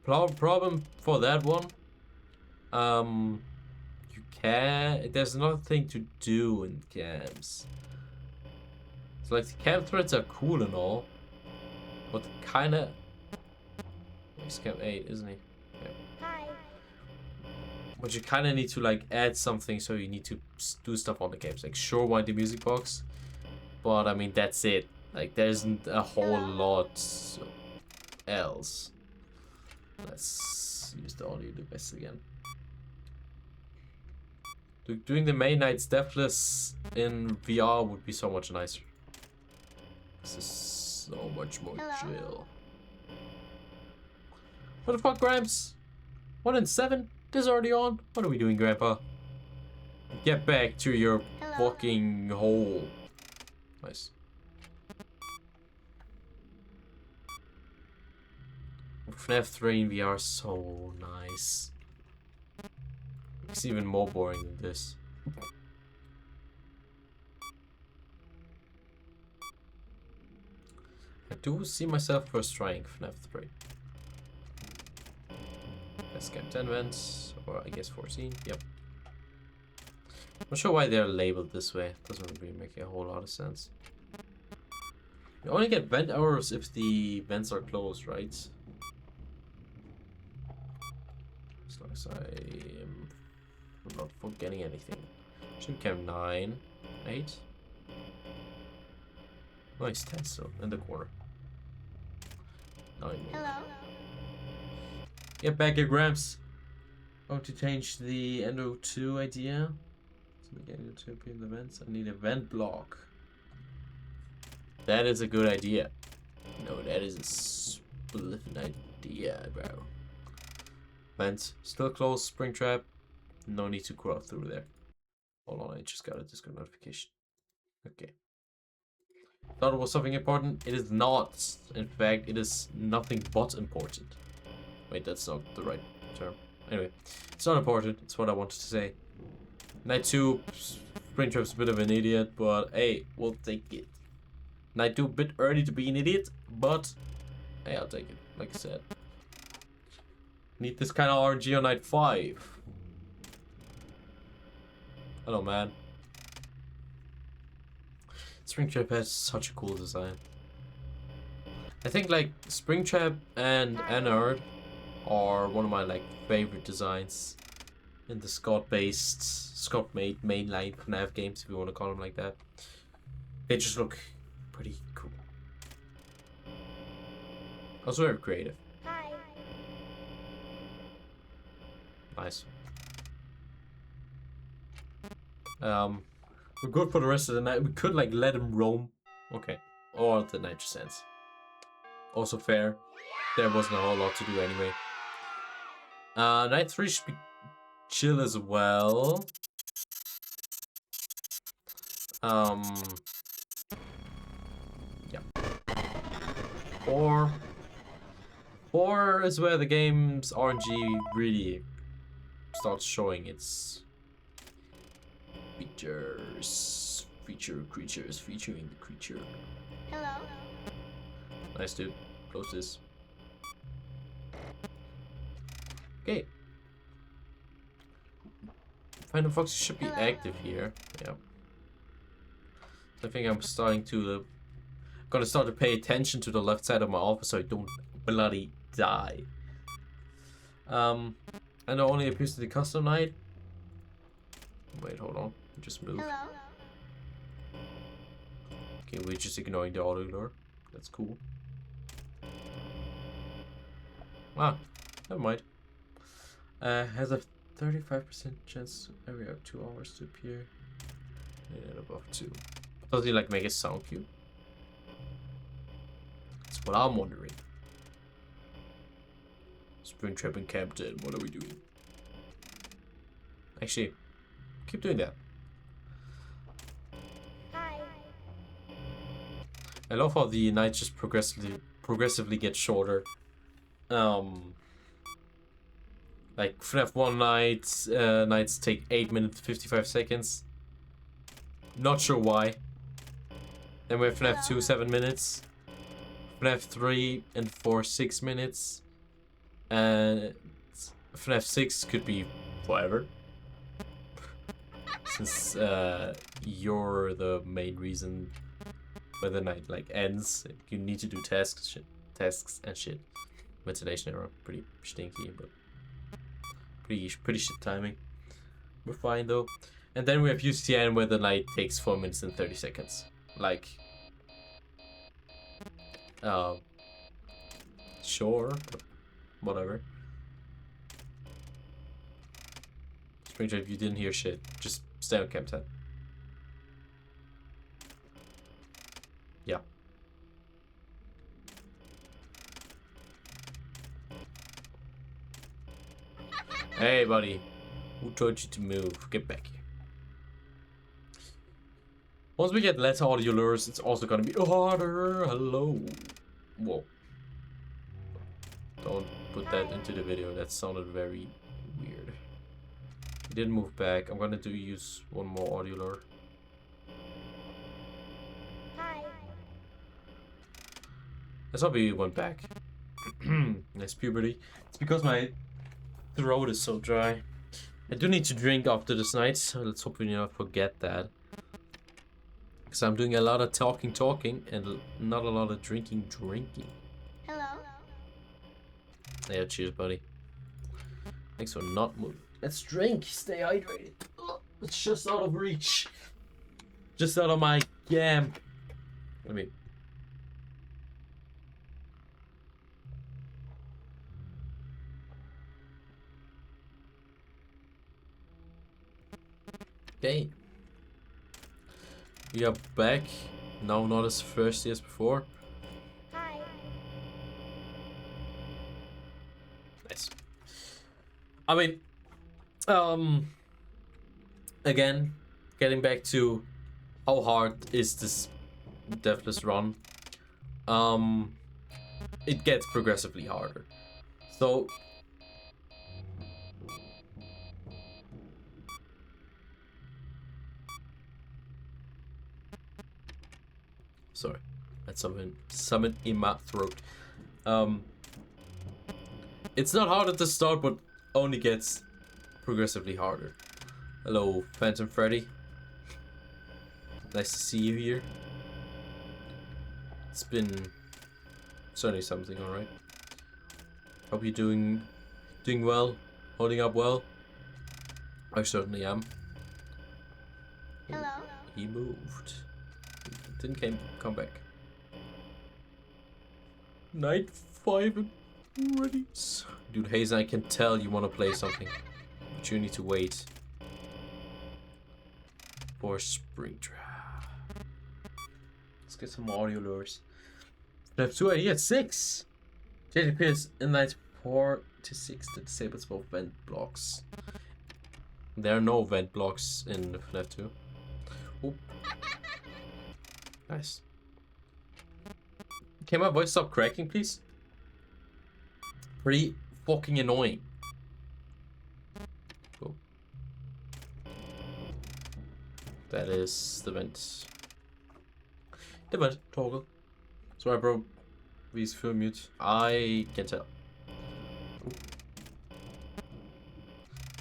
Problem for that one. You can. There's another thing to do in cams. So like the cam threads are cool and all, but kinda. He's cam 8, isn't he? Hi. But you kind of need to like add something, so you need to do stuff on the games. Like sure, wind the music box, but I mean that's it. Like there isn't a whole lot else. Let's use the audio device again. Doing the main nights Deathless in VR would be so much nicer. This is so much more chill. What the fuck, Grimes? 1 in 7? This is already on? What are we doing, Grandpa? Get back to your fucking hole. Nice. FNAF 3 in VR is so nice. It's even more boring than this. I do see myself first trying FNAF 3. Let's get 10 vents, or I guess 14, yep. Not sure why they're labeled this way. Doesn't really make a whole lot of sense. You only get vent hours if the vents are closed, right? As long as I am not forgetting anything. Should cam 9, 8. Nice 10 still in the corner. 9 more. Hello. Get back here, Gramps. Going to change the Endo 2 idea. So we get to appear in the vents. I need a vent block. That is a good idea. No, that is a spliffing idea, bro. Vents still closed. Spring trap. No need to crawl through there. Hold on, I just got a Discord notification. Okay. Thought it was something important. It is not. In fact, it is nothing but important. Wait, that's not the right term. Anyway, it's not important. It's what I wanted to say. Night 2, Springtrap's a bit of an idiot, but hey, we'll take it. Night 2, a bit early to be an idiot, but hey, I'll take it. Like I said. Need this kind of RNG on night 5. Hello, man. Springtrap has such a cool design. I think like Springtrap and Anard are one of my like favorite designs in the Scott-made mainline FNAF games, if you want to call them like that. They just look pretty cool. Also very creative. Hi. Nice. We're good for the rest of the night. We could like let him roam. Okay. Or the night just ends. Also fair. There wasn't a whole lot to do anyway. Night 3 should be chill as well. Yeah. 4 is where the game's RNG really starts showing its features. Creatures featuring the creature. Hello. Nice, dude. Close this. Okay. Phantom Foxy should be active here. Yeah. I think I'm starting to gonna start to pay attention to the left side of my office so I don't bloody die. And it only appears to the custom night. Wait, hold on. Just move. Hello. Okay, we're just ignoring the auto lure. That's cool. Ah, never mind. Has a 35% chance every 2 hours to appear. And above 2. Does he like make a sound cue? That's what I'm wondering. Spring trap in Captain, what are we doing? Actually, keep doing that. Hi. I love how the nights just progressively get shorter. Like FNAF 1 nights take 8 minutes 55 seconds. Not sure why. Then we have FNAF 2 7 minutes. FNAF 3 and 4 6 minutes. And FNAF 6 could be forever. Since you're the main reason where the night like ends. You need to do tasks and shit. Ventilation error, pretty stinky, but pretty shit timing. We're fine though. And then we have UCN where the night takes 4 minutes and 30 seconds. Like, sure, but whatever. Springtrap, if you didn't hear shit, just stay on Camp 10. Yeah. Hey, buddy. Who told you to move? Get back here. Once we get less audio lures, it's also gonna be harder. Hello. Whoa. Don't put that into the video. That sounded very weird. He didn't move back. I'm gonna use one more audio lure. Hi. That's how we went back. Nice puberty. It's because my throat is so dry. I do need to drink after this night, so let's hope we not forget that. Because I'm doing a lot of talking, and not a lot of drinking. Hello. Yeah, cheers, buddy. Thanks for not moving. Let's drink. Stay hydrated. It's just out of reach. Just out of my jam. Let me. Okay. We are back. Now not as thirsty as before. Hi. Nice. I mean, again, getting back to how hard is this Deathless run. It gets progressively harder. So sorry, that's something in my throat. It's not hard at the start, but only gets progressively harder. Hello, Phantom Freddy. Nice to see you here. It's been certainly something, alright. Hope you're doing well, holding up well. I certainly am. Hello. He moved. He didn't come back. Night 5 and ready. Dude, Hazen, I can tell you want to play something, but you need to wait for Springtrap. Let's get some audio lures. FNAF 2 ID at 6. JD appears in night 4 to 6 that disables both vent blocks. There are no vent blocks in FNAF 2. Oop. Nice. Can my voice stop cracking, please? Pretty fucking annoying. Cool. That is the vent. The vent toggle. Sorry, bro. Please feel mute. I can tell.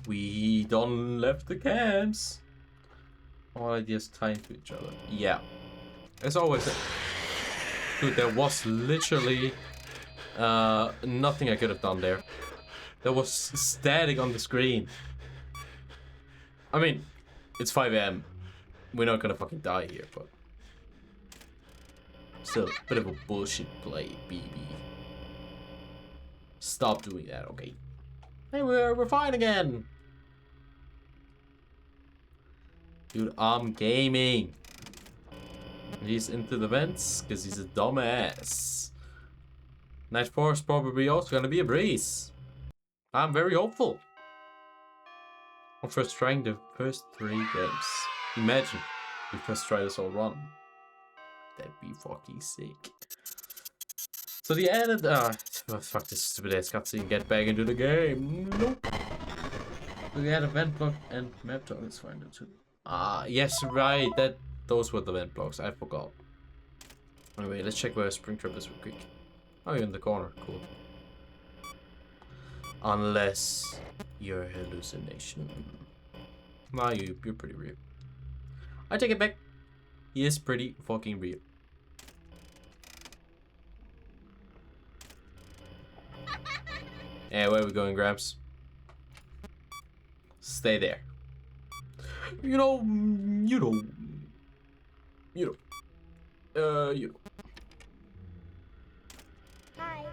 We done left the camps. All ideas tied to each other. Yeah. As always. Dude, there was literally nothing I could have done there. There was static on the screen. I mean, it's 5 AM. We're not gonna fucking die here, but still, a bit of a bullshit play, BB. Stop doing that, okay? Hey, we're fine again. Dude, I'm gaming. He's into the vents because he's a dumbass. Night 4 is probably also gonna be a breeze. I'm very hopeful. I'm first trying the first 3 games. Imagine we first try this all run. That'd be fucking sick. So the added fuck this stupid ass cutscene, get back into the game. Nope. So the added vent block and map targets finder too. Ah, yes, right, those were the vent blocks, I forgot. Anyway, let's check where Springtrap is real quick. Oh, you're in the corner, cool. Unless you're a hallucination. Nah, you're pretty real. I take it back. He is pretty fucking real. Hey, where are we going, Gramps? Stay there. You know. Hi.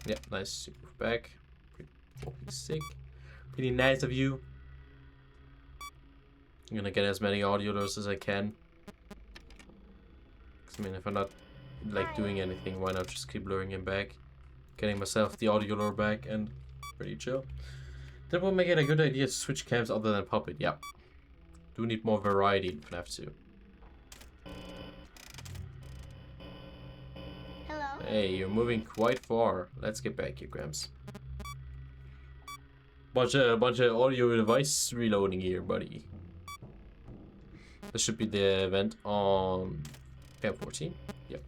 Yeah, nice. You move back. Pretty fucking sick. Pretty nice of you. I'm gonna get as many audio loads as I can. I mean, if I'm not like doing anything, why not just keep luring him back? Getting myself the audio lure back and pretty chill. That would make it a good idea to switch camps other than Puppet. Yeah. Do need more variety in FNAF 2. Hello. Hey, you're moving quite far. Let's get back here, Gramps. Bunch of audio device reloading here, buddy. This should be the event on camp 14. Yep.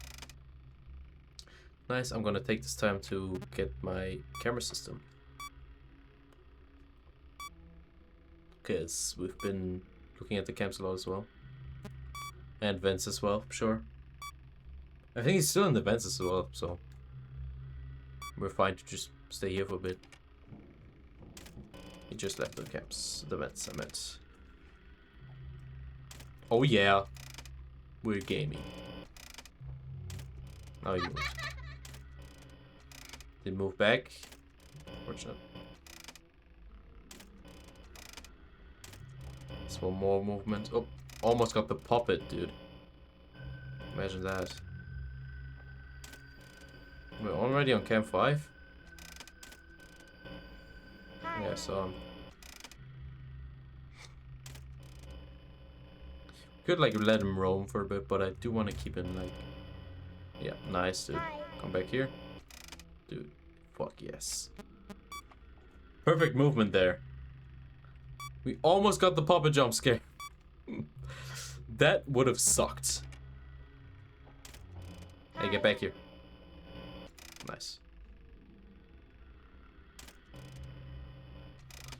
Nice. I'm gonna take this time to get my camera system. Because we've been looking at the camps a lot as well. And vents as well, sure. I think he's still in the vents as well, so we're fine to just stay here for a bit. He just left the camps, the vents, I meant. Oh yeah, we're gaming. Now he moved. Did move back. Fortunate. There's one more movement. Oh, almost got the puppet, dude. Imagine that. We're already on camp 5? Hi. Yeah, so could like let him roam for a bit, but I do want to keep him like. Yeah, nice, dude. Hi. Come back here. Dude, fuck yes. Perfect movement there. We almost got the puppet jump scare. That would have sucked. Hey, get back here. Nice.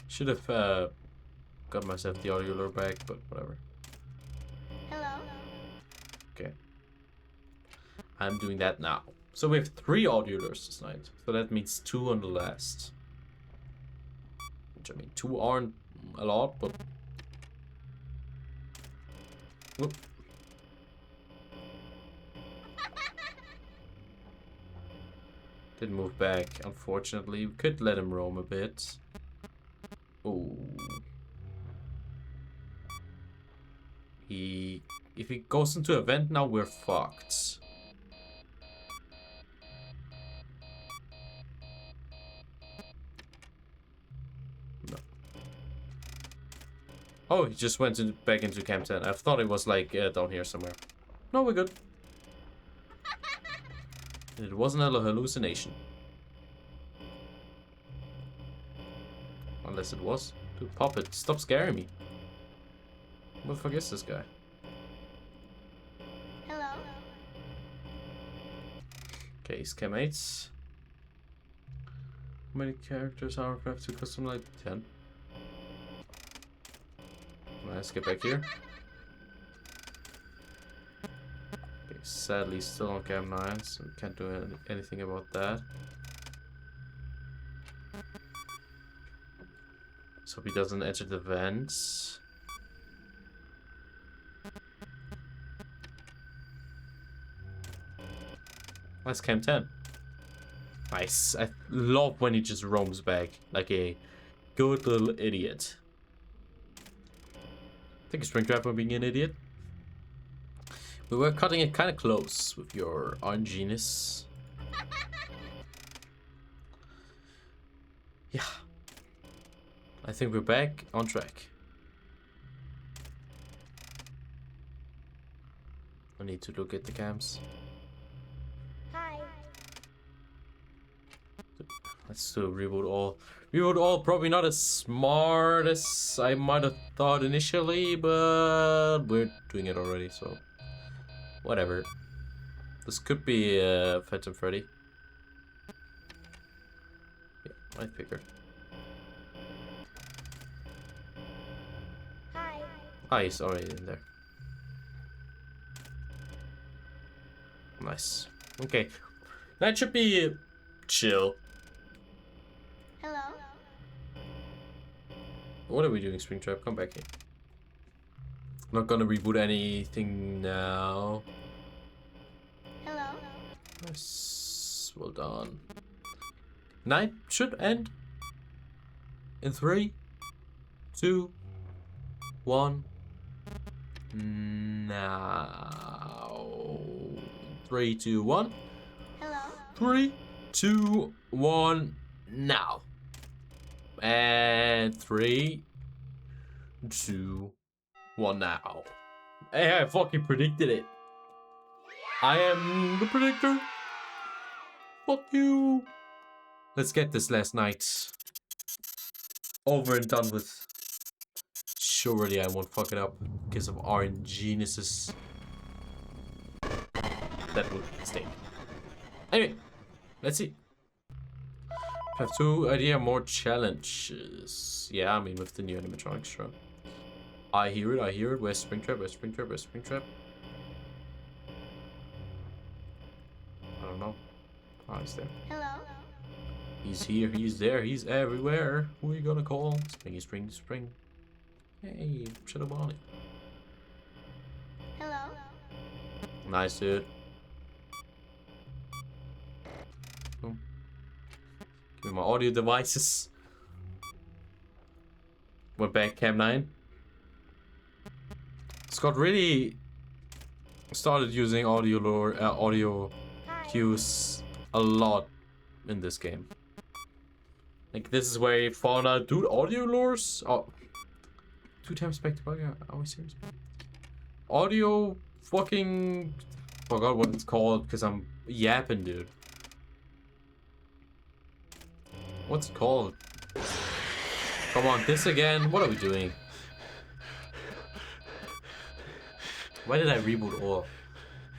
Should have got myself the audio lure back, but whatever. Hello. Okay. I'm doing that now. So we have 3 audio lures this night. So that means 2 on the last. Which I mean, 2 aren't a lot, but. Whoop. Didn't move back, unfortunately. We could let him roam a bit. Oh. If he goes into a vent now, we're fucked. No. Oh, he just went back into camp 10. I thought it was like down here somewhere. No, we're good. It wasn't a hallucination. Unless it was. Dude, Puppet, stop scaring me. What the fuck is this guy? Hello. Okay, he's cam 8. How many characters are left to custom like 10? Let's get back here. Okay, sadly still on cam 9, so we can't do anything about that. So he doesn't enter the vents. That's cam 10. Nice. I love when he just roams back like a good little idiot. Thank you, Springtrap, for being an idiot. We were cutting it kind of close with your RNGness. Yeah. I think we're back on track. I need to look at the cams. Hi. Let's do reboot all. Reboot all, probably not as smart as I might have thought initially, but we're doing it already, so whatever. This could be Phantom Freddy. Yeah, I figured. Hi. Ah, he's already in there. Nice. Okay. That should be chill. Hello. What are we doing, Springtrap? Come back here. Not gonna reboot anything now. Hello. Nice. Well done. Night should end in 3, 2, 1. Now. 3, 2, 1. Hello. 3, 2, 1. Now. And 3, 2, 1 now. Hey, I fucking predicted it. I am the predictor. Fuck you. Let's get this last night over and done with. Surely I won't fuck it up because of RNGnesses. That would stink. Anyway, let's see. Have two idea more challenges. Yeah, I mean with the new animatronics, sure. I hear it, I hear it. Where's Springtrap? Where's Springtrap? Where's Springtrap? I don't know. Oh, he's there. Hello. He's here, he's there, he's everywhere. Who are you gonna call? Springy, spring, spring. Hey, Shadow Bonnie. Hello. Nice, dude. Boom. Give me my audio devices. We're back, Cam 9. Scott really started using audio cues a lot in this game. Like, this is where he found out, dude, audio lures? Oh, 2 times back to back? Are we serious? Audio fucking... Forgot what it's called because I'm yapping, dude. What's it called? Come on, this again? What are we doing? Why did I reboot all?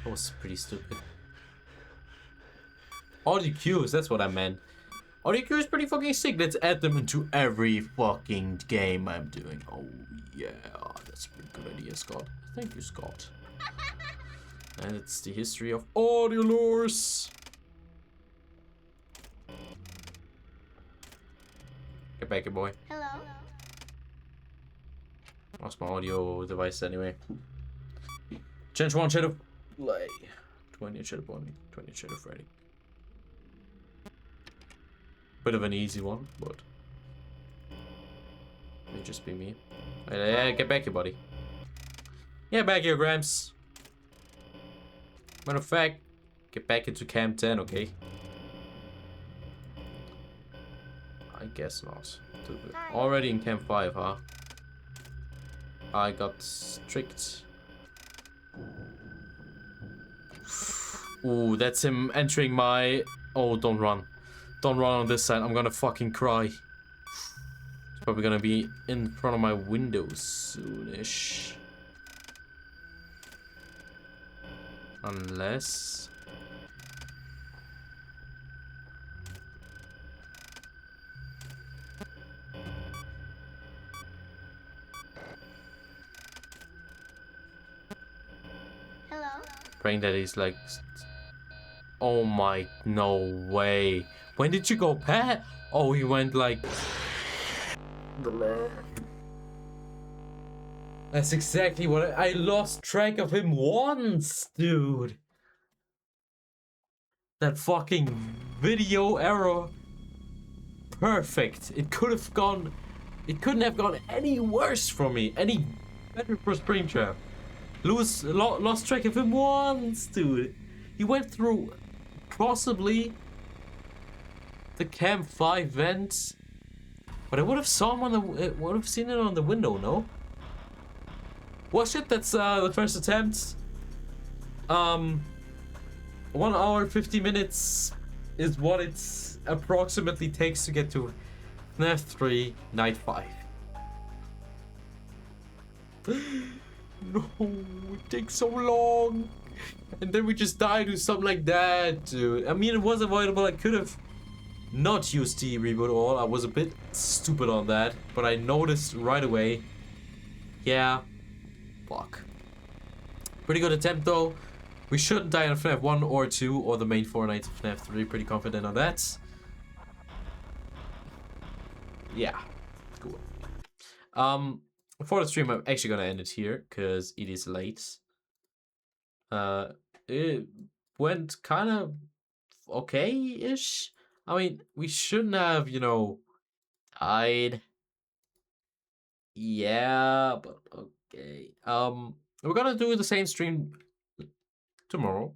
That was pretty stupid. Audio cues, that's what I meant. Audio cues is pretty fucking sick. Let's add them into every fucking game I'm doing. Oh yeah, that's a pretty good idea, Scott. Thank you, Scott. And it's the history of audio lures. Get back here, boy. Hello. Lost my audio device anyway. Change 1 Shadow Play. 20 Shadow Bonnie. 20 Shadow Freddy. Bit of an easy one, but may just be me. Yeah, get back here, buddy. Yeah, back here, Gramps. Matter of fact, get back into Cam 10, okay? I guess not. Already in Cam 5, huh? I got tricked. Ooh, that's him entering my... Oh, don't run. Don't run on this side. I'm gonna fucking cry. He's probably gonna be in front of my window soonish. Unless... Hello. Praying that he's like... Oh my... No way. When did you go past? Oh, he went like... The left. That's exactly what I lost track of him once, dude. That fucking video error. Perfect. It couldn't have gone any worse for me. Any better for Springtrap. Lost track of him once, dude. He went through possibly the Camp 5 vents, but I would have seen it on the window, no? Well, shit, that's the first attempt. 1 hour 50 minutes is what it approximately takes to get to FNAF 3 Night 5. No, it takes so long. And then we just died with something like that, dude. I mean, it was avoidable. I could have not used the reboot all. I was a bit stupid on that, but I noticed right away. Yeah, fuck. Pretty good attempt though. We shouldn't die on FNAF 1 or 2 or the main 4 nights of FNAF 3. Pretty confident on that. Yeah, cool. For the stream, I'm actually gonna end it here because it is late. It went kind of okay-ish. I mean, we shouldn't have, died. Yeah, but okay. We're gonna do the same stream tomorrow.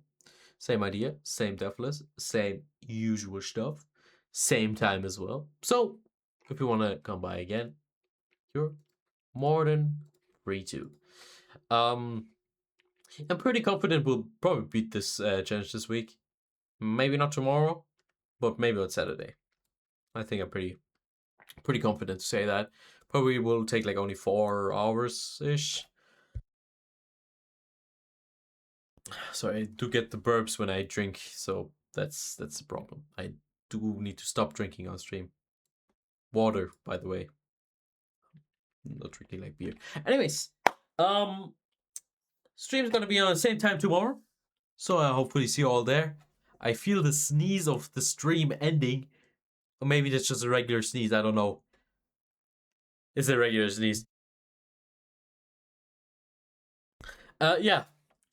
Same idea, same Deathless, same usual stuff, same time as well. So, if you wanna come by again, you're more than free to. I'm pretty confident we'll probably beat this challenge this week. Maybe not tomorrow, but maybe on Saturday. I think I'm pretty confident to say that. Probably will take like only 4 hours-ish. Sorry, I do get the burps when I drink, so that's the problem. I do need to stop drinking on stream. Water, by the way. I'm not drinking like beer. Anyways, stream's gonna be on the same time tomorrow, so I hopefully see you all there. I feel the sneeze of the stream ending, or maybe that's just a regular sneeze. I don't know. It's a regular sneeze. Yeah,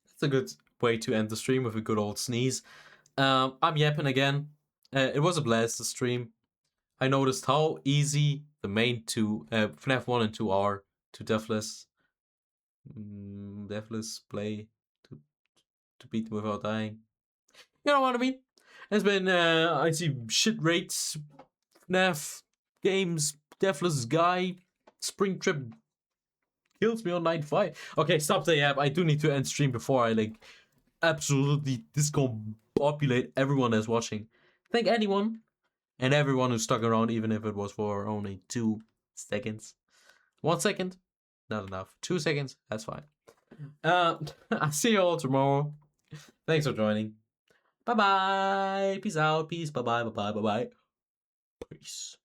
that's a good way to end the stream with a good old sneeze. I'm yapping again. It was a blast to stream. I noticed how easy the main two, FNAF 1 and 2 are to Deathless. Deathless play to beat them without dying. You know what I mean? It's been, I see shit rates, FNAF games, Deathless guy, Springtrap kills me on night 5. Okay, stop the app. I do need to end stream before I like absolutely discombobulate everyone that's watching. Thank anyone and everyone who stuck around, even if it was for only 2 seconds. 1 second, not enough. 2 seconds, that's fine. I'll see you all tomorrow. Thanks for joining. Bye bye. Peace out. Peace. Bye bye. Bye bye. Bye bye. Peace.